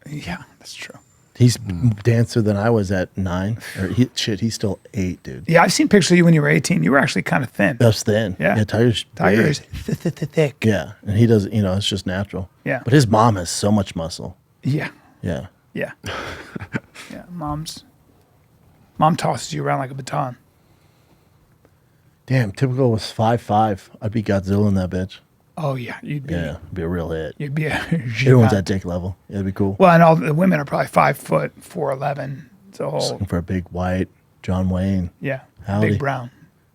Yeah, that's true. He's dancer than I was at 9. Or he's still 8, dude. Yeah, I've seen pictures of you when you were 18. You were actually kind of thin. That's thin. Yeah. Tiger Tiger big. is thick. Yeah, and he doesn't. It's just natural. Yeah. But his mom has so much muscle. Yeah. Yeah. Yeah. Yeah. Mom tosses you around like a baton. Damn, typical was 5'5". I'd be Godzilla in that bitch. Oh yeah, you'd be. Yeah, be a real hit. You'd be a. Everyone's at dick level. Yeah, it'd be cool. Well, and all the women are probably 5 foot 4'11". It's a whole. Looking for a big white John Wayne. Yeah. Howdy. Big brown.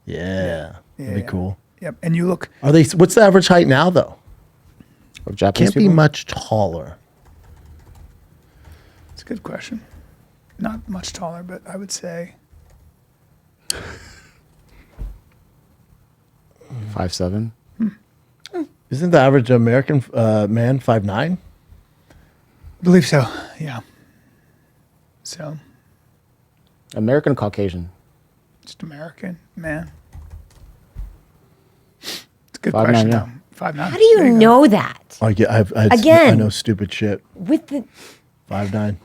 Yeah, that'd be Yeah. cool. Yep. And you look. Are they? What's the average height now, though? Of Japanese Can't be people? much taller. It's a good question. Not much taller, but I would say 5'7". Isn't the average American man 5'9"? I believe so. Yeah. So American or Caucasian? Just American, man. It's a good 5'9", question, yeah. though. 5'9". How do you know that? I get. I Again. know stupid shit. With the 5'9".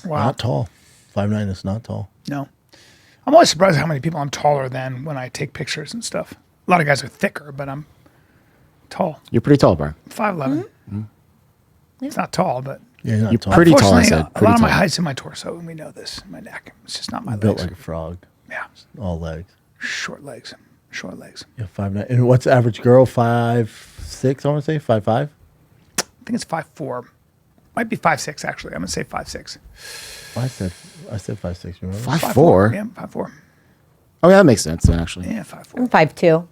Wow. Not tall. 5'9" is not tall. No. I'm always surprised how many people I'm taller than when I take pictures and stuff. A lot of guys are thicker, but I'm tall. You're pretty tall, Bryan. 5'11". It's not tall, but Yeah, you're not You're tall. pretty tall, I unfortunately, said. a Pretty lot of my tall. height's in my torso, and we know this. My neck. It's just not my Built legs. like a frog. Yeah. All legs. Short legs. Short legs. Yeah, 5'9". And what's the average girl? 5'6", I want to say? 5'5"? I think it's 5'4". Might be 5'6", actually. I'm going to say 5'6". I said 5'6", remember? 5'4"? Yeah, 5'4". Oh, yeah, that makes sense, then, actually. Yeah, 5'4". I'm 5'2".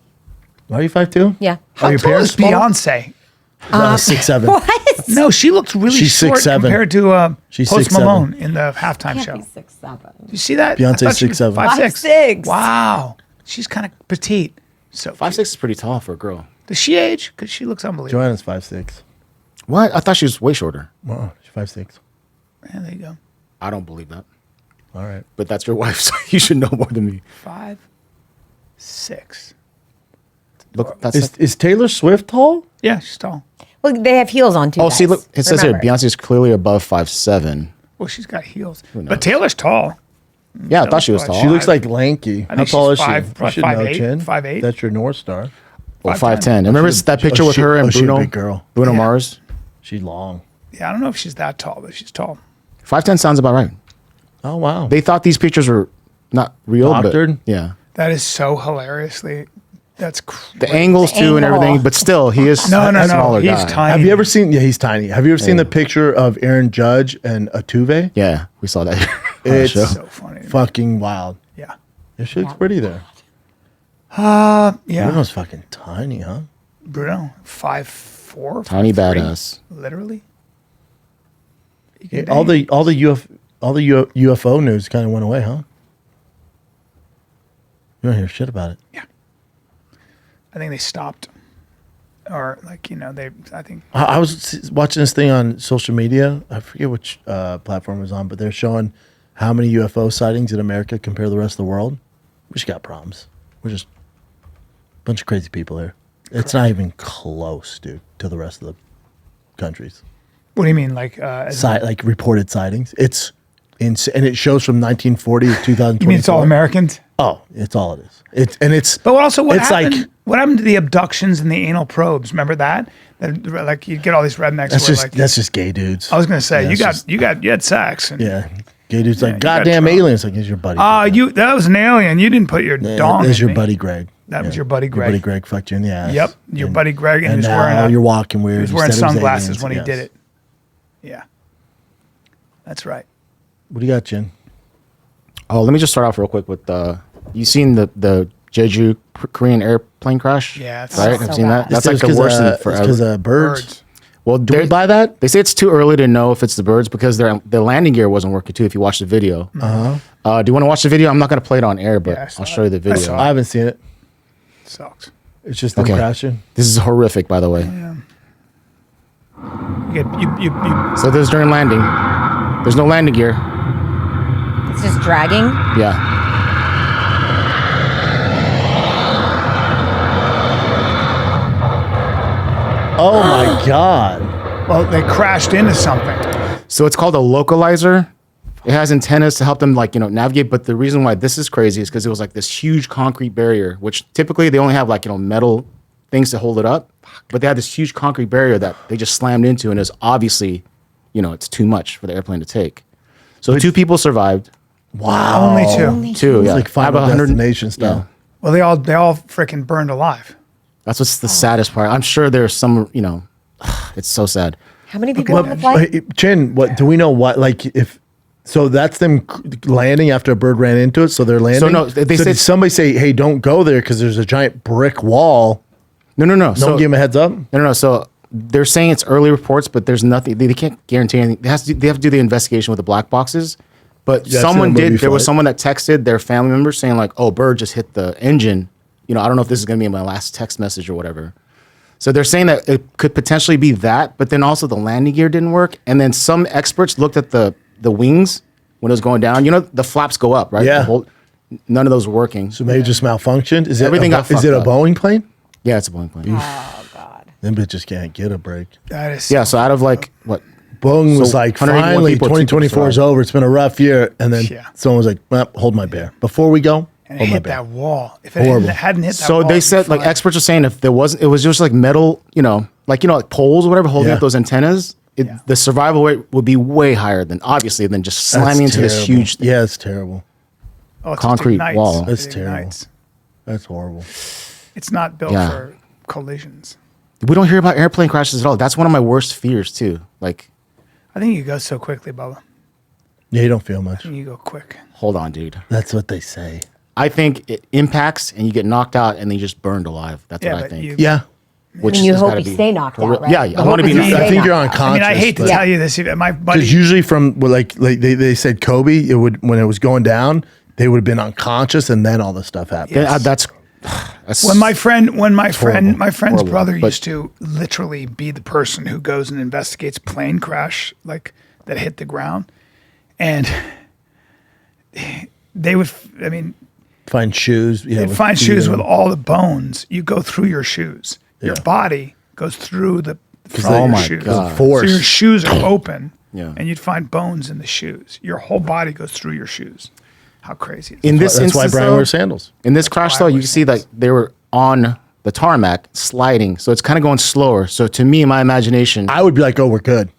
Are you 5'2"? Yeah. How your tall parents is small? Beyonce? 6'7". What? No, she looked really She's short 6'7". compared to She's Post 6'7". Malone in the halftime Can't show. be 6'7". You see that? Beyonce's I thought she was 6'7". 5'6". Wow. She's kind of petite. So 5'6" is pretty tall for a girl. Does she age? Because she looks unbelievable. Joanna's 5'6". What? I thought she was way shorter. Wow, she's 5'6". Yeah, there you go. I don't believe that. All right. But that's your wife, so you should know more than me. 5'6". Look, that's Is Taylor Swift tall? Yeah, she's tall. Well, they have heels on too. oh, see, guys. look, it says here Remember. Beyonce is clearly above 5'7". Well, she's got heels. knows? But Taylor's tall. Yeah, I thought she was Taylor's tall. She looks like lanky. I How think tall is she's she? five- You probably should know, 5'8", Chin. 5'8". That's your North Star. Well, 5'10". 5'10". Remember that picture with her and she's a Bruno? big girl. Bruno Yeah. Mars? She's long. Yeah, I don't know if she's that tall, but she's tall. 5'10" sounds about right. Oh, wow. They thought these pictures were not real, Doctored? but yeah. That is so hilariously. That's crazy. The angles too and angle. everything, but still, he is No, no, a no. smaller He's guy. tiny. Have you ever seen? Yeah, he's tiny. Have you ever seen the picture of Aaron Judge and Atuve? Yeah, we saw that on the It's show. So funny. fucking wild. Yeah. Yeah, she looks pretty there. Yeah. Bruno's fucking tiny, huh? Bruno, 5'4". Tiny 5'3", badass. Literally. You Yeah, can all dang- the UFO news kind of went away, huh? You don't hear shit about it. Yeah. I think they stopped. Or like, I think I was watching this thing on social media. I forget which platform it was on, but they're showing how many UFO sightings in America compare to the rest of the world. We just got problems. We're just a bunch of crazy people here. It's not even close, dude, to the rest of the countries. what do you mean? Like Like reported sightings. It's insane. And it shows from 1940 to 2024. you mean it's all Americans? Oh, it's all it is. But also what it's happened? like What happened to the abductions and the anal probes? Remember that? Like you'd get all these rednecks. that's who were just like, that's just gay dudes. I was gonna say Yeah, it's you had sex. And, yeah. Gay dudes Yeah, like you got goddamn trouble. aliens. Like, here's your buddy. that was an alien. You didn't put your dong. There's in your me. buddy Greg. That was your buddy Greg. Your buddy Greg fucked you in the ass. Yep, your buddy Greg, and he was now wearing you're walking weird. He was You wearing said it was sunglasses aliens. when he Yes. did it. Yeah, that's right. What do you got, Jen? Oh, let me just start off real quick with you seen the Jeju Korean airplane crash? Yeah, it's right. so I've seen bad. that. That's like the worst thing forever. Because of birds. Well, Do we buy that? They say it's too early to know if it's the birds because the landing gear wasn't working too. If you watch the video, do you want to watch the video? I'm not going to play it on air, but Yeah, I saw I'll show you the it. I video. saw I haven't seen it. Sucks. It's just them Okay. crashing. This is horrific, by the way. Yeah. You So this is during landing. There's no landing gear. It's just dragging. Yeah. Oh my god. well, they crashed into something. So it's called a localizer. It has antennas to help them navigate. But the reason why this is crazy is because it was like this huge concrete barrier, which typically they only have metal things to hold it up. But they had this huge concrete barrier that they just slammed into, and is obviously, it's too much for the airplane to take. So two people survived. Wow. Only two. Two, yeah. It's like I have Final 100 Destination style. Well, they all freaking burned alive. That's what's the saddest part. I'm sure there's some, it's so sad. How many people on the flight? Hey, Chin, what do we know? What so that's them landing after a bird ran into it. So they're landing. So no, they said- did somebody say, "Hey, don't go there because there's a giant brick wall." No. Don't give them a heads up. No. So they're saying it's early reports, but there's nothing. They can't guarantee anything. They have to do the investigation with the black boxes. But Yeah, I've someone seen a did. movie There was flight. someone that texted their family member saying "Oh, bird just hit the engine." I don't know if this is going to be my last text message or whatever. So they're saying that it could potentially be that, but then also the landing gear didn't work. And then some experts looked at the wings, when it was going down, the flaps go up, right? Yeah. None of those were working. So maybe it just malfunctioned. Is Everything it got is it a fucked up. Boeing plane? Yeah, it's a Boeing plane. Oh God. Them bitches can't get a break. That is Yeah, so out of like, what? Boeing was So like, 181 finally, people, 2 people 2024 is survived. over. It's been a rough year. And then Yeah. someone was like, well, hold my bear. Before we go, and it hold my hit bear. that wall. If it Horrible. hadn't hit that So wall, they it'd be said, like fine. experts are saying, if there wasn't, it was just like metal, like poles or whatever holding Yeah. up those antennas. Yeah. The survival rate would be way higher than just slamming into this terrible. huge Yeah, it's terrible. Oh, it just concrete ignites. wall. It That's terrible. ignites. That's horrible. It's not built Yeah. for collisions. We don't hear about airplane crashes at all. That's one of my worst fears too. Like, I think you go so quickly, Bubba. Yeah, you don't feel much. You go quick. hold on, dude. That's what they say. I think it impacts and you get knocked out and then you just burned alive. That's Yeah, what I but think. you- Yeah. Which And you has hope gotta you be stay knocked out, right? Yeah, The I want to hope be. is you I stay think you're knocked out. unconscious. I mean, I hate to but- tell you this. My buddy, Because usually from like they said Kobe, it would when it was going down, they would have been unconscious and then all this stuff happened. Yeah, that's when my friend's Horrible. brother But- used to literally be the person who goes and investigates plane crash like that hit the ground, and they would. I mean, Find shoes. Yeah, they'd with find feet shoes in with them. all the bones. You go through your shoes. Your Yeah. body goes through the front Oh of your my shoes. God. Force. So your shoes are open, Yeah. and you'd find bones in the shoes. Your whole body goes through your shoes. How crazy is in that? this That's why instance. Bryan though, wears sandals. in this crash, why though, I you wear can see like they were on the tarmac sliding, so it's kind of going slower. So to me, in my imagination, I would be like, oh, we're good.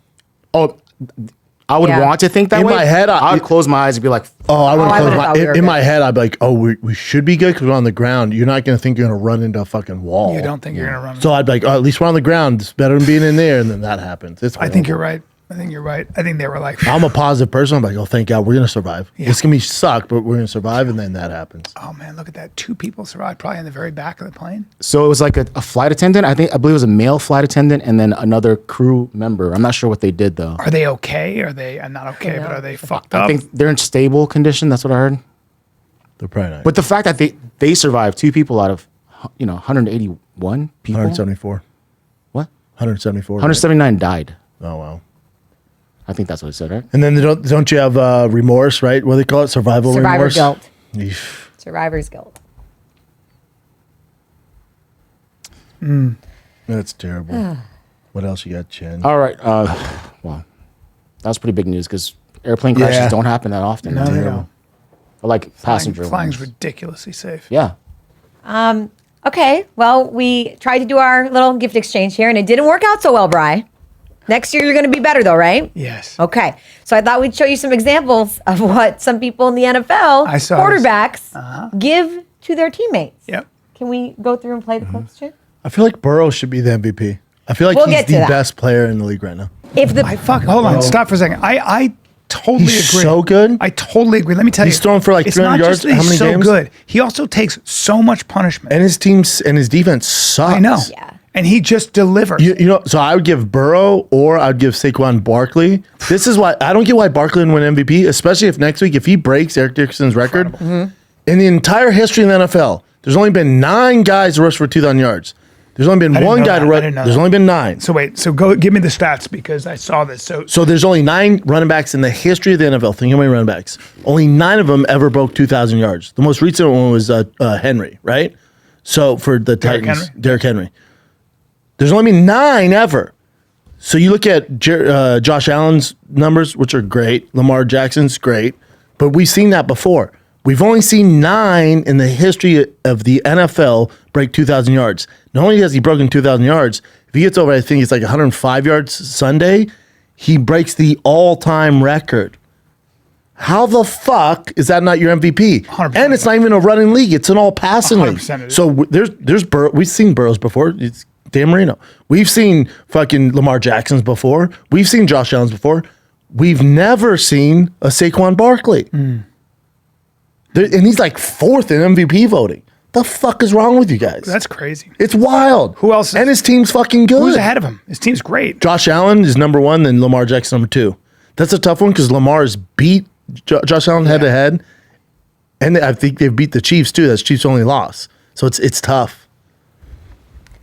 I would Yeah. want to think that In way. my head, I would close my eyes and be like, Oh, I wouldn't I close would've my thought we were in my good. head. I'd be like, oh, we should be good because we're on the ground. You're not going to think you're going to run into a fucking wall. You don't think you're gonna run? So I'd be like, oh, at least we're on the ground. It's better than being in there. And then that happens. It's I think horrible. you're right. I think you're right. I think they were like, I'm a positive person. I'm like, oh, thank God, we're going to survive. Yeah. It's going to be suck, but we're going to survive. And then that happens. oh man, look at that. 2 people survived, probably in the very back of the plane. so it was like a flight attendant. I believe it was a male flight attendant and then another crew member. I'm not sure what they did though. Are they okay? Are they not okay? But are they fucked up? I think they're in stable condition. That's what I heard. They're probably not. But the fact that they survived 2 people out of 181 people. 174. What? 174. right? 179 died. Oh, wow. I think that's what it said, right? And then don't you have remorse, right? What do they call it? Survival Survivor remorse? guilt. Eesh. Survivor's guilt. That's terrible. What else you got, Chen? All right. Well, that was pretty big news because airplane crashes Yeah. don't happen that often. no, they don't. Or like passenger Flying's ones. ridiculously safe. Yeah. Okay, well, we tried to do our little gift exchange here, and it didn't work out so well, Bri. Next year, you're going to be better, though, right? Yes. Okay, so I thought we'd show you some examples of what some people in the NFL, I saw quarterbacks, give to their teammates. Yep. Can we go through and play the clips, Chen? I feel like Burrow should be the MVP. I feel like We'll he's get to the that. best player in the league right now. If the Hold on. Stop for a second. I totally He's agree. so good. I totally agree. Let me tell you. He's thrown for like it's 300 not yards. just that How he's many so games? good. He also takes so much punishment. And his teams and his defense sucks. I know. Yeah. And he just delivers. You know, so I would give Burrow or I'd give Saquon Barkley. This is why I don't get why Barkley would win MVP, especially if next week, if he breaks Eric Dickerson's record. In the entire history of the NFL, there's only been 9 guys to rush for 2,000 yards. There's only been didn't one know guy that. to I rush. didn't know There's that. only been 9. So wait. So go give me the stats because I saw this. So there's only 9 running backs in the history of the NFL. Think how many running backs. Only 9 of them ever broke 2,000 yards. The most recent one was Henry, right? So for the Titans, Henry? Derrick Henry. There's only been 9 ever. So you look at Josh Allen's numbers, which are great. Lamar Jackson's great. But we've seen that before. We've only seen 9 in the history of the NFL break 2,000 yards. Not only has he broken 2,000 yards, if he gets over, I think it's like 105 yards Sunday, he breaks the all-time record. How the fuck is that not your MVP? 100%. And it's not even a running league; it's an all-passing league. 100% it is. So there's we've seen Burrows before. It's Dan Marino. We've seen fucking Lamar Jackson's before. We've seen Josh Allen's before. We've never seen a Saquon Barkley. And he's like 4th in MVP voting. The fuck is wrong with you guys? that's crazy. It's wild. Who else is- And his team's fucking good. Who's ahead of him? His team's great. Josh Allen is number 1, then Lamar Jackson number 2. That's a tough one because Lamar's beat Josh Allen head to head, and I think they've beat the Chiefs too. That's Chiefs' only loss, so it's tough.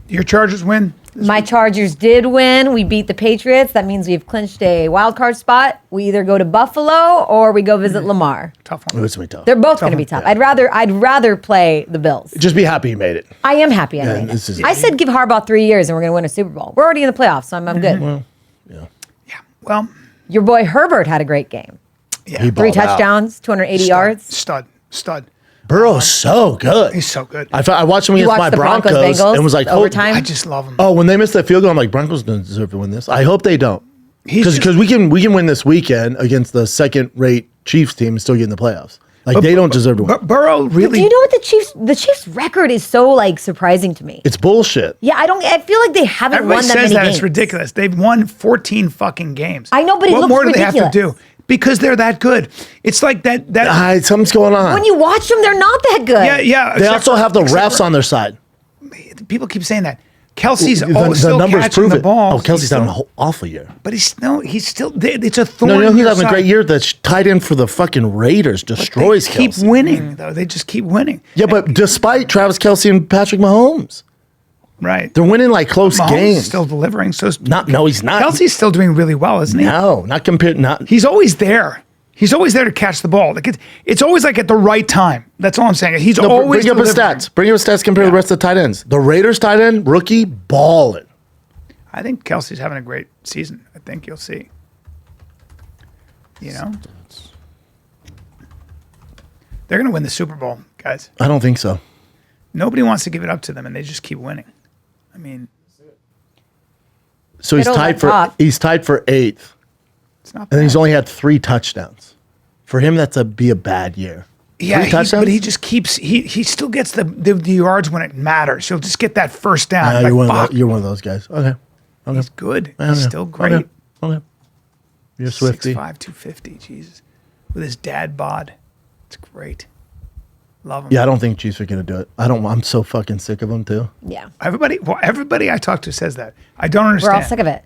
Your Chargers win? My Chargers did win. We beat the Patriots. That means we've clinched a wild card spot. We either go to Buffalo or we go visit Lamar. Tough one. It's gonna be tough. They're both going to be tough. Yeah. I'd rather play the Bills. Just be happy you made it. I am happy I made this is- it. I said give Harbaugh 3 years and we're going to win a Super Bowl. We're already in the playoffs, so I'm good. Well, yeah. Yeah. Well, Your boy Herbert had a great game. yeah. He 3 balled out. touchdowns, 280 yards. Stud. Burrow's so good. He's so good. I watched him You against watched my the Broncos Broncos Bengals and was like, overtime? I just love him. Oh, when they missed that field goal, I'm like, Broncos don't deserve to win this. I hope they don't. He's Because we can win this weekend against the second-rate Chiefs team and still get in the playoffs. Like they don't deserve to win. Burrow really. Do you know what the Chiefs record is so like surprising to me? It's bullshit. Yeah, I feel like they haven't Everybody won that says many that games. it's ridiculous. They've won 14 fucking games. I know, but it what looks more do they ridiculous. have to do? Because they're that good. It's like that. Something's going on. When you watch them, they're not that good. Yeah. They also have the refs on their side. People keep saying that. Kelsey's The still numbers catching prove the it. ball. Oh, Kelsey's He's having still- an awful year. But he's still. It's a thorn. No, in he's your having a side. great year. That's tied in for the fucking Raiders. Destroys They keep Kelsey. winning though. They just keep winning. Yeah, but despite Travis Kelsey and Patrick Mahomes, Right. they're winning like close Mahomes games. is still delivering. So No, he's not. Kelsey's still doing really well, isn't he? No, not compared. Not He's always there. He's always there to catch the ball. Like it's always like at the right time. That's all I'm saying. He's No, always bring up his delivering. stats. Bring up his stats compared to the rest of the tight ends. The Raiders tight end, rookie, balling. I think Kelsey's having a great season. I think you'll see. You know, they're going to win the Super Bowl, guys. I don't think so. Nobody wants to give it up to them, and they just keep winning. I mean, So he's Middle tied of for top. eighth, it's not. and Bad. he's only had 3 touchdowns. For him, that's be a bad year. Yeah, 3 touchdowns. but he just keeps. He still gets the yards when it matters. He'll just get that first down. Yeah, Like, you're fuck, one of those guys. Okay. he's good. Yeah, He's yeah. still great. Okay. You're Swifty. 6'5", 250. Jesus, with his dad bod, it's great. Love him. Yeah, I don't think Chiefs are gonna do it. I'm so fucking sick of them too. Yeah. Everybody I talk to says that. I don't understand. We're all sick of it.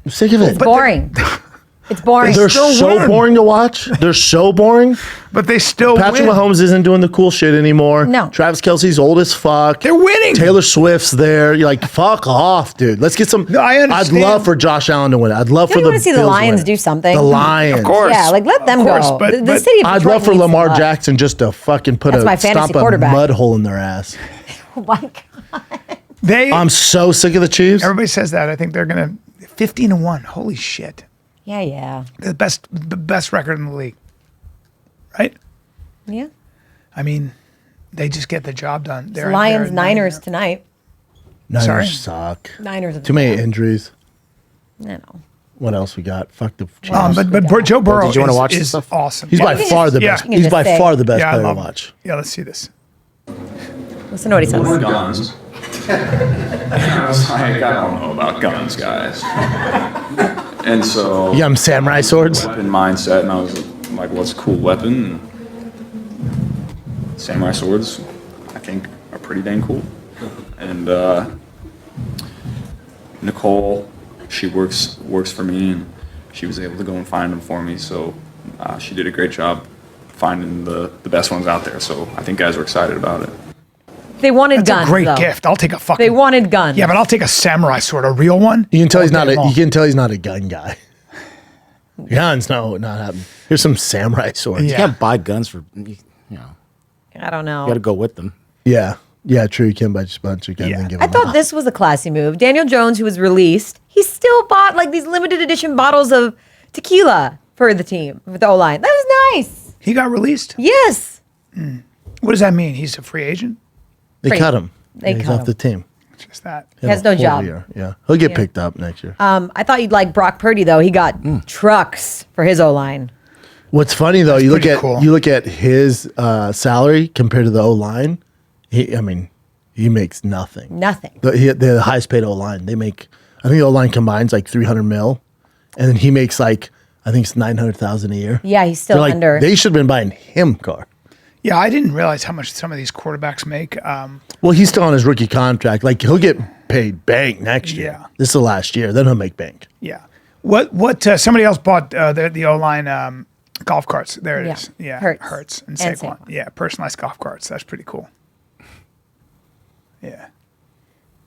I'm sick of it. It's boring. It's boring. They're still so win. boring to watch. They're so boring. But they still Patrick win. Mahomes isn't doing the cool shit anymore. No. Travis Kelsey's old as fuck. They're winning. Taylor Swift's there. You're like, fuck off, dude. Let's get some. No, I understand. I'd love for Josh Allen to win. I'd love Don't for you the want to see the Bills Lions win. do something? The Lions. Of course. Yeah, like let them Of course, go. but- the but city of I'd Detroit love for needs Lamar to love. Jackson just to fucking That's my fantasy stomp a quarterback. mud hole in their ass. Oh my God. I'm so sick of the Chiefs. Everybody says that. I think they're gonna 15-1. Holy shit! Yeah. The best record in the league. Right? Yeah. I mean, they just get the job done. They're Lions, they're- Niners tonight. Niners Sorry? suck. Niners. Too many injuries. No. What else we got? Fuck the Chiefs. But Joe Burrow did you wanna is, watch this is stuff? awesome. He's by can far just- the yeah. best. You can He's just by say- far the best Yeah, I player to love him. watch. Yeah, let's see this. Listen to what he says. More guns. I was like, I don't know about guns, guys. And so, You got him samurai swords? weapon mindset, and I was like, what's a cool weapon? And samurai swords, I think, are pretty dang cool. And Nicole, she works for me, and she was able to go and find them for me. So she did a great job finding the best ones out there. So I think guys are excited about it. They wanted That's guns. a great though. gift. I'll take a fucking. They wanted guns. Yeah, but I'll take a samurai sword, a real one. You can tell he's all not day a. long. You can tell he's not a gun guy. Guns, no, not happening. Here's some samurai swords. Yeah. You can't buy guns for, you know, I don't know. you got to go with them. Yeah, true. You can buy just a bunch of guns Yeah. and give I them thought out. this was a classy move. Daniel Jones, who was released, he still bought like these limited edition bottles of tequila for the team, for the O-line. That was nice. He got released. Yes. What does that mean? He's a free agent. They Free. cut him. They He's cut off him. the team. Just that. He Has a no horrible job. year. Yeah, he'll get Yeah. picked up next year. I thought you'd like Brock Purdy though. He got trucks for his O-line. What's funny though, you look pretty at cool. you look at his salary compared to the O line. He makes nothing. Nothing. They're the highest paid O line. They make, I think the O line combines like 300 mil, and then he makes like I think it's 900,000 a year. Yeah, he's still They're like, under. They should have been buying him car. Yeah, I didn't realize how much some of these quarterbacks make. Well, he's still on his rookie contract. Like he'll get paid bank next year. Yeah. This is the last year. Then he'll make bank. Yeah. What? Somebody else bought the O line golf carts. There it Yeah. is. Yeah. Hertz. and And Saquon. Saquon. Yeah, personalized golf carts. That's pretty cool. Yeah.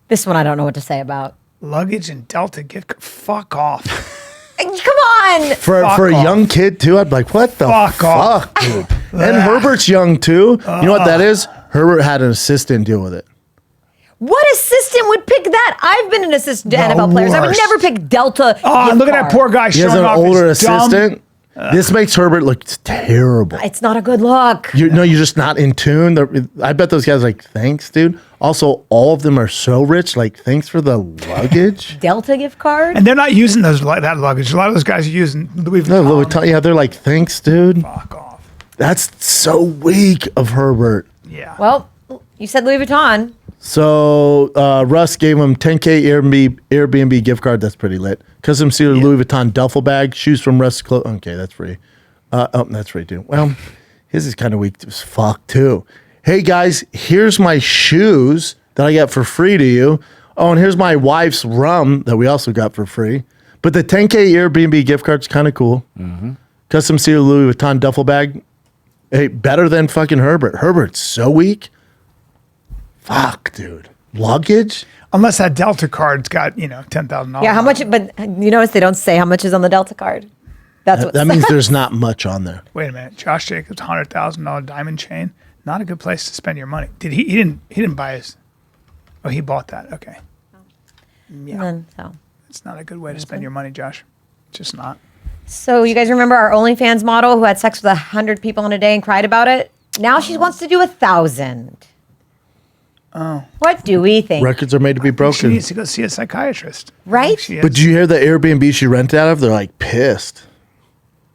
This one I don't know what to say about. Luggage and Delta gift. Fuck off. Come on. For Fuck a off. young kid too, I'd be like, what the Fuck off. fuck, dude? And Herbert's young too. You know what that is? Herbert had an assistant deal with it. What assistant would pick that? I've been an assistant to The NFL players. I would worst. never pick Delta. Oh, gift look at that card. poor guy He has showing an off older his dumb- assistant. This makes Herbert look terrible. It's not a good look. You're just not in tune. I bet those guys are like, thanks, dude. Also, all of them are so rich. Like, thanks for the luggage. Delta gift card? And they're not using that luggage. A lot of those guys are using Louis No, Vuitton. Louis Vuitton, yeah, they're like, thanks, dude. Fuck off. That's so weak of Herbert. Yeah. Well, you said Louis Vuitton. So Russ gave him 10K Airbnb gift card. That's pretty lit. Custom sealed Louis Vuitton duffel bag, shoes from Russ. Okay, that's free. That's free too. Well, his is kind of weak as fuck too. Hey guys, here's my shoes that I got for free to you. Oh, and here's my wife's rum that we also got for free. But the 10K Airbnb gift card's kind of cool. Custom sealed Louis Vuitton duffel bag. Hey, better than fucking Herbert. Herbert's so weak. Fuck, dude. Luggage? Unless that Delta card's got, $10,000. Yeah, how much? But you notice they don't say how much is on the Delta card. That's what That means there's not much on there. Wait a minute. Josh Jacobs, $100,000 diamond chain. Not a good place to spend your money. Did he didn't buy his. Oh, he bought that. Okay. So. It's not a good way to spend your money, Josh. Just not. So you guys remember our OnlyFans model who had sex with 100 people in a day and cried about it? Now she wants to do 1,000. Oh. What do we think? Records are made to be She broken. needs to go see a psychiatrist. Right? She is. But did you hear the Airbnb she rented out of? They're like pissed.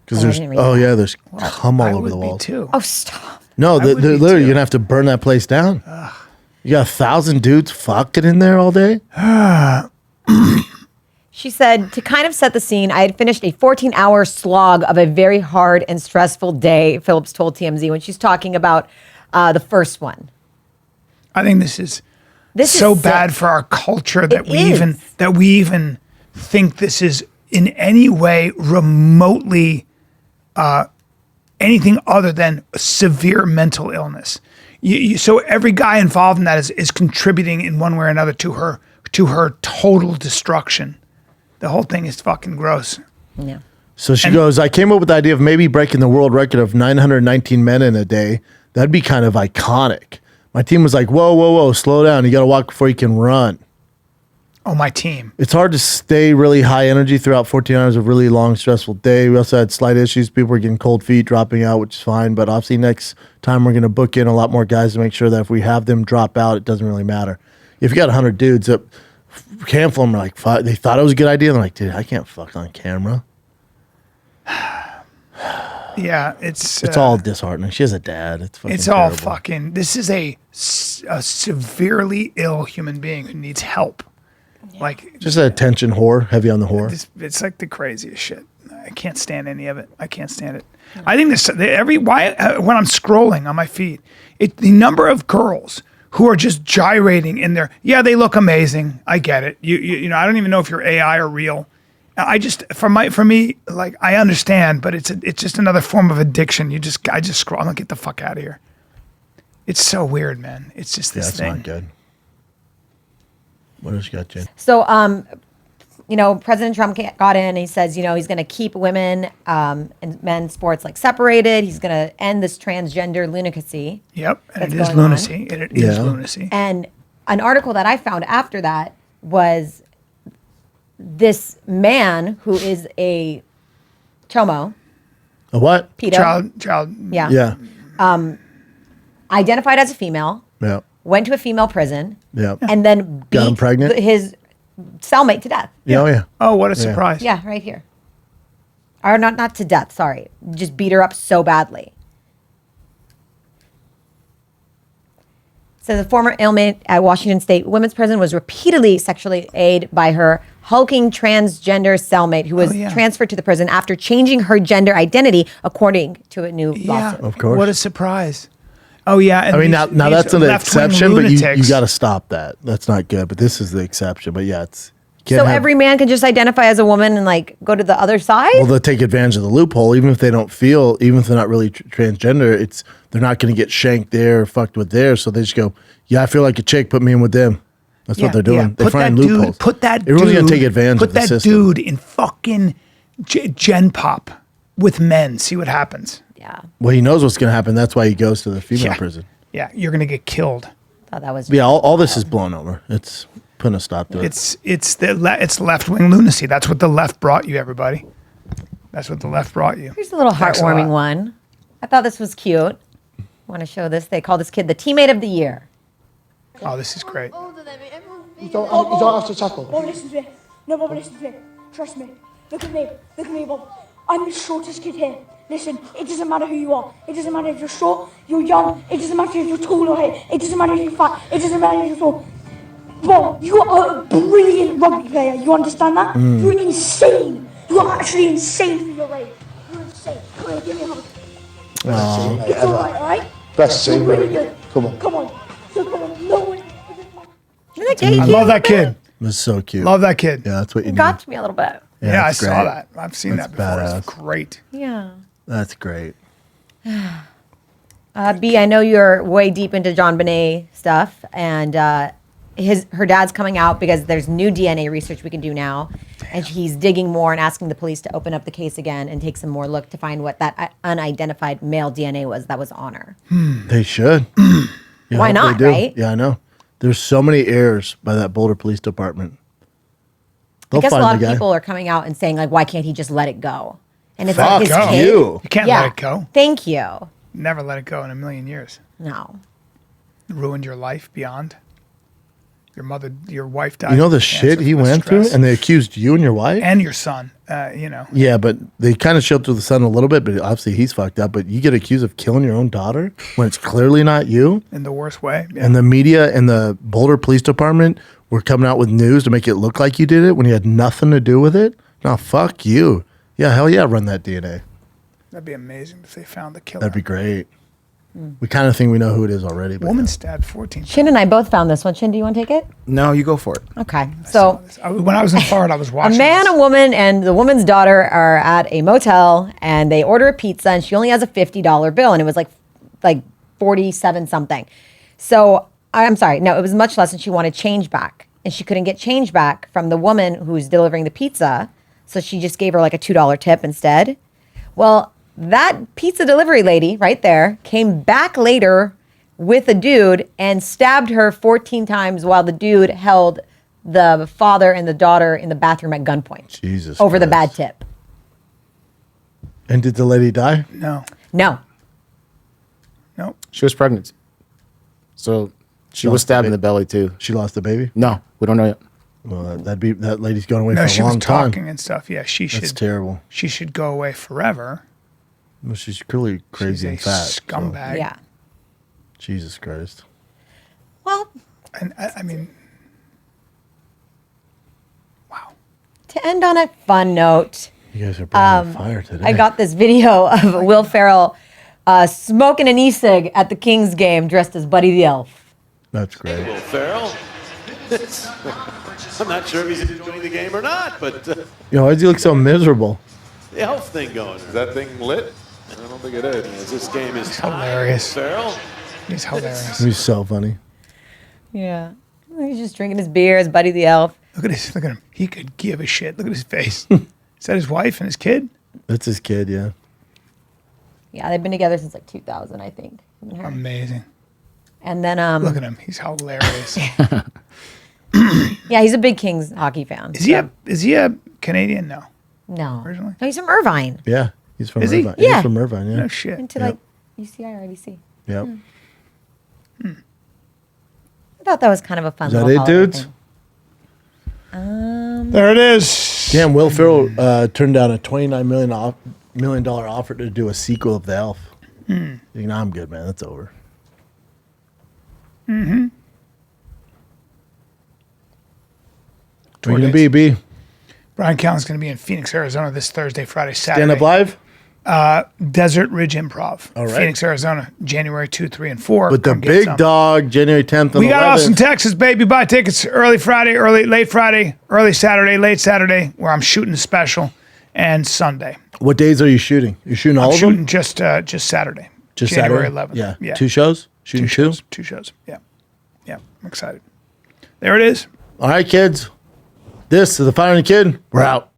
Because I there's, didn't read that. yeah, there's cum all I over would the be walls. too. Oh, stop. No, I would they're be literally too. going to have to burn that place down. You got 1,000 dudes fucking in there all day? She said, to kind of set the scene, I had finished a 14-hour slog of a very hard and stressful day, Phillips told TMZ when she's talking about the first one. I think this is This so is bad sick. for our culture that It we even think this is in any way remotely anything other than severe mental illness. So every guy involved in that is contributing in one way or another to her total destruction. The whole thing is fucking gross. Yeah. So she goes, I came up with the idea of maybe breaking the world record of 919 men in a day. That'd be kind of iconic. My team was like, whoa, slow down. You got to walk before you can run. Oh, my team. It's hard to stay really high energy throughout 14 hours of really long, stressful day. We also had slight issues. People were getting cold feet, dropping out, which is fine. But obviously next time we're going to book in a lot more guys to make sure that if we have them drop out, it doesn't really matter. If you got 100 dudes, a handful of them are like, they thought it was a good idea. They're like, dude, I can't fuck on camera. Yeah, it's all disheartening. She has a dad. It's fucking it's all terrible. fucking. This is a severely ill human being who needs help. Like Just an attention whore, heavy on the whore. it's like the craziest shit. I can't stand any of it. I can't stand it. I think this when I'm scrolling on my feed, the number of girls who are just gyrating in there. Yeah, they look amazing. I get it. You know, I don't even know if you're AI or real. I just for me, like I understand, but it's just another form of addiction. I just scroll. I'm like, get the fuck out of here. It's so weird, man. It's just Yeah, this it's thing. not good. What else you got, Jen? So, President Trump got in and he says, he's going to keep women and men's sports like separated. He's going to end this transgender lunacy. Yep, and That's it is going on. lunacy. It is Yeah. lunacy. And an article that I found after that was this man who is a chomo, A what? pedo, Child. yeah, Yeah. identified as a female, Yeah. went to a female prison, Yeah. and then Got him beat pregnant? his cellmate to death. Yeah. Oh, yeah. Oh, what a surprise. Yeah, right here. Or not to death, sorry. Just beat her up so badly. So the former inmate at Washington State Women's Prison was repeatedly sexually aided by her hulking transgender cellmate who was transferred to the prison after changing her gender identity according to a new lawsuit. Of course. What a surprise. Oh, yeah. And I mean, these- now these that's an left-wing exception, but you lunatics. got to stop that. That's not good. But this is the exception. But yeah, it's you So can't have- every man can just identify as a woman and like go to the other side? well, they'll take advantage of the loophole, even if they don't feel, even if they're not really transgender. They're not going to get shanked there or fucked with there. So they just go, yeah, I feel like a chick. Put me in with them. That's what they're doing. They find loopholes. Everyone's going to take advantage of the system. Put that dude in fucking Gen Pop with men. See what happens. Yeah. Well, he knows what's going to happen. That's why he goes to the female prison. Yeah, you're going to get killed. Thought that was. Yeah, all this is blown over. It's putting a stop to it. It's left-wing lunacy. That's what the left brought you, everybody. That's what the left brought you. Here's a little Thanks a heartwarming lot. one. I thought this was cute. Want to show this? They call this kid the teammate of the year. Oh, this is great. You don't have to tackle. Bob, listen to me. No, Bob, listen to me. Trust me. Look at me. Look at me, Bob. I'm the shortest kid here. Listen, it doesn't matter who you are. It doesn't matter if you're short, you're young. It doesn't matter if you're tall or hit. It doesn't matter if you're fat. It doesn't matter if you're tall. Bob, you are a brilliant rugby player. You understand that? You're insane. You are actually insane for your age. You're insane. Come here, give me a hug. It's alright? Best You're team, really really. good. Come on. Come on. So come on. No one. I love that kid. It was so cute. Love that kid. Yeah, that's what you It need. got to me a little bit. Yeah, I that's saw great. that. I've seen That's that before. It's badass. great. Yeah. That's great. B, I know you're way deep into John Bonet stuff, and her dad's coming out because there's new DNA research we can do now, and he's digging more and asking the police to open up the case again and take some more look to find what that unidentified male DNA was that was on her. They should. Yeah, Why I hope not, they do. right? Yeah, I know. There's so many errors by that Boulder Police Department. I They'll guess a find lot the of guy. people are coming out and saying, like, why can't he just let it go? And it's Fuck like his kid. you. You can't Yeah. let it go. Thank you. Never let it go in a million years. No. Ruined your life beyond. Your wife died. You know of the cancer shit he from the went through, stress. and they accused you and your wife. and your son. Yeah, but they kind of showed through the sun a little bit. But obviously he's fucked up. But you get accused of killing your own daughter when it's clearly not you. in the worst way. Yeah. And the media and the Boulder Police Department were coming out with news to make it look like you did it when you had nothing to do with it. No, fuck you. Yeah, hell yeah, run that DNA. That'd be amazing if they found the killer. That'd be great. We kind of think we know who it is already. But Woman stabbed 14. Shin and I both found this one. Shin, do you want to take it? No, you go for it. Okay. So When I was in Florida, I was a watching. man, this. a woman, and the woman's daughter are at a motel, and they order a pizza, and she only has a $50 bill, and it was like 47 something. So I'm sorry, no, it was much less, and she wanted change back, and she couldn't get change back from the woman who's delivering the pizza, so she just gave her like a $2 tip instead. Well, that pizza delivery lady right there came back later with a dude and stabbed her 14 times while the dude held the father and the daughter in the bathroom at gunpoint. Jesus Over the bad Christ. tip. And did the lady die? No. No. She was pregnant. So she was Lost the stabbed in baby. the belly too. She lost the baby? No, we don't know yet. Well, that lady's going away No, for she a was long time. talking and stuff. Yeah, she That's should. terrible. She should go away forever. Well, she's clearly crazy She's a and fat. so- scumbag. Yeah. Jesus Christ. Well, And I mean, wow. to end on a fun note, You guys are bringing the fire today. I got this video of Will Ferrell smoking an e-cig at the Kings game dressed as Buddy the Elf. That's great. Will Ferrell. I'm not sure if he's enjoying the game or not, but Why does he look so miserable? the health thing going. Is that thing lit? I don't think it is. This game is hilarious. Ferrell. He's hilarious. He's so funny. Yeah. He's just drinking his beer as Buddy the Elf. Look at him. He could give a shit. Look at his face. Is that his wife and his kid? That's his kid, yeah. Yeah, they've been together since like 2000, I think. Him and her. Amazing. And then, Look at him. He's hilarious. yeah, he's a big Kings hockey fan. Is he a Canadian? No. No. Originally? No, he's from Irvine. Yeah. He's from Is he? Irvine. Yeah. He's from Irvine, yeah. No shit. Into like UCI or IBC. Yep. I thought that was kind of a fun Is that little it, holiday dudes? thing. There it is. Damn, Will Ferrell turned down a $29 million offer to do a sequel of The Elf. I'm good, man. That's over. Mm-hmm. Where you going to be, B? Bryan Callen's going to be in Phoenix, Arizona this Thursday, Friday, Saturday. Stand up live? Desert Ridge Improv. All right. Phoenix, Arizona, January 2, 3, and 4. With the Come get big some. dog, January 10th and We got 11th. Austin, Texas, baby. Buy tickets early Friday, late Friday, early Saturday, late Saturday, where I'm shooting the special, and Sunday. What days are you shooting? You're shooting all I'm of shooting them? just Saturday. Just January Saturday? 11th. Yeah. 2 shows? Shooting two? Two shows. Yeah. Yeah. I'm excited. There it is. All right, kids. This is the Fighter and the Kid. We're out.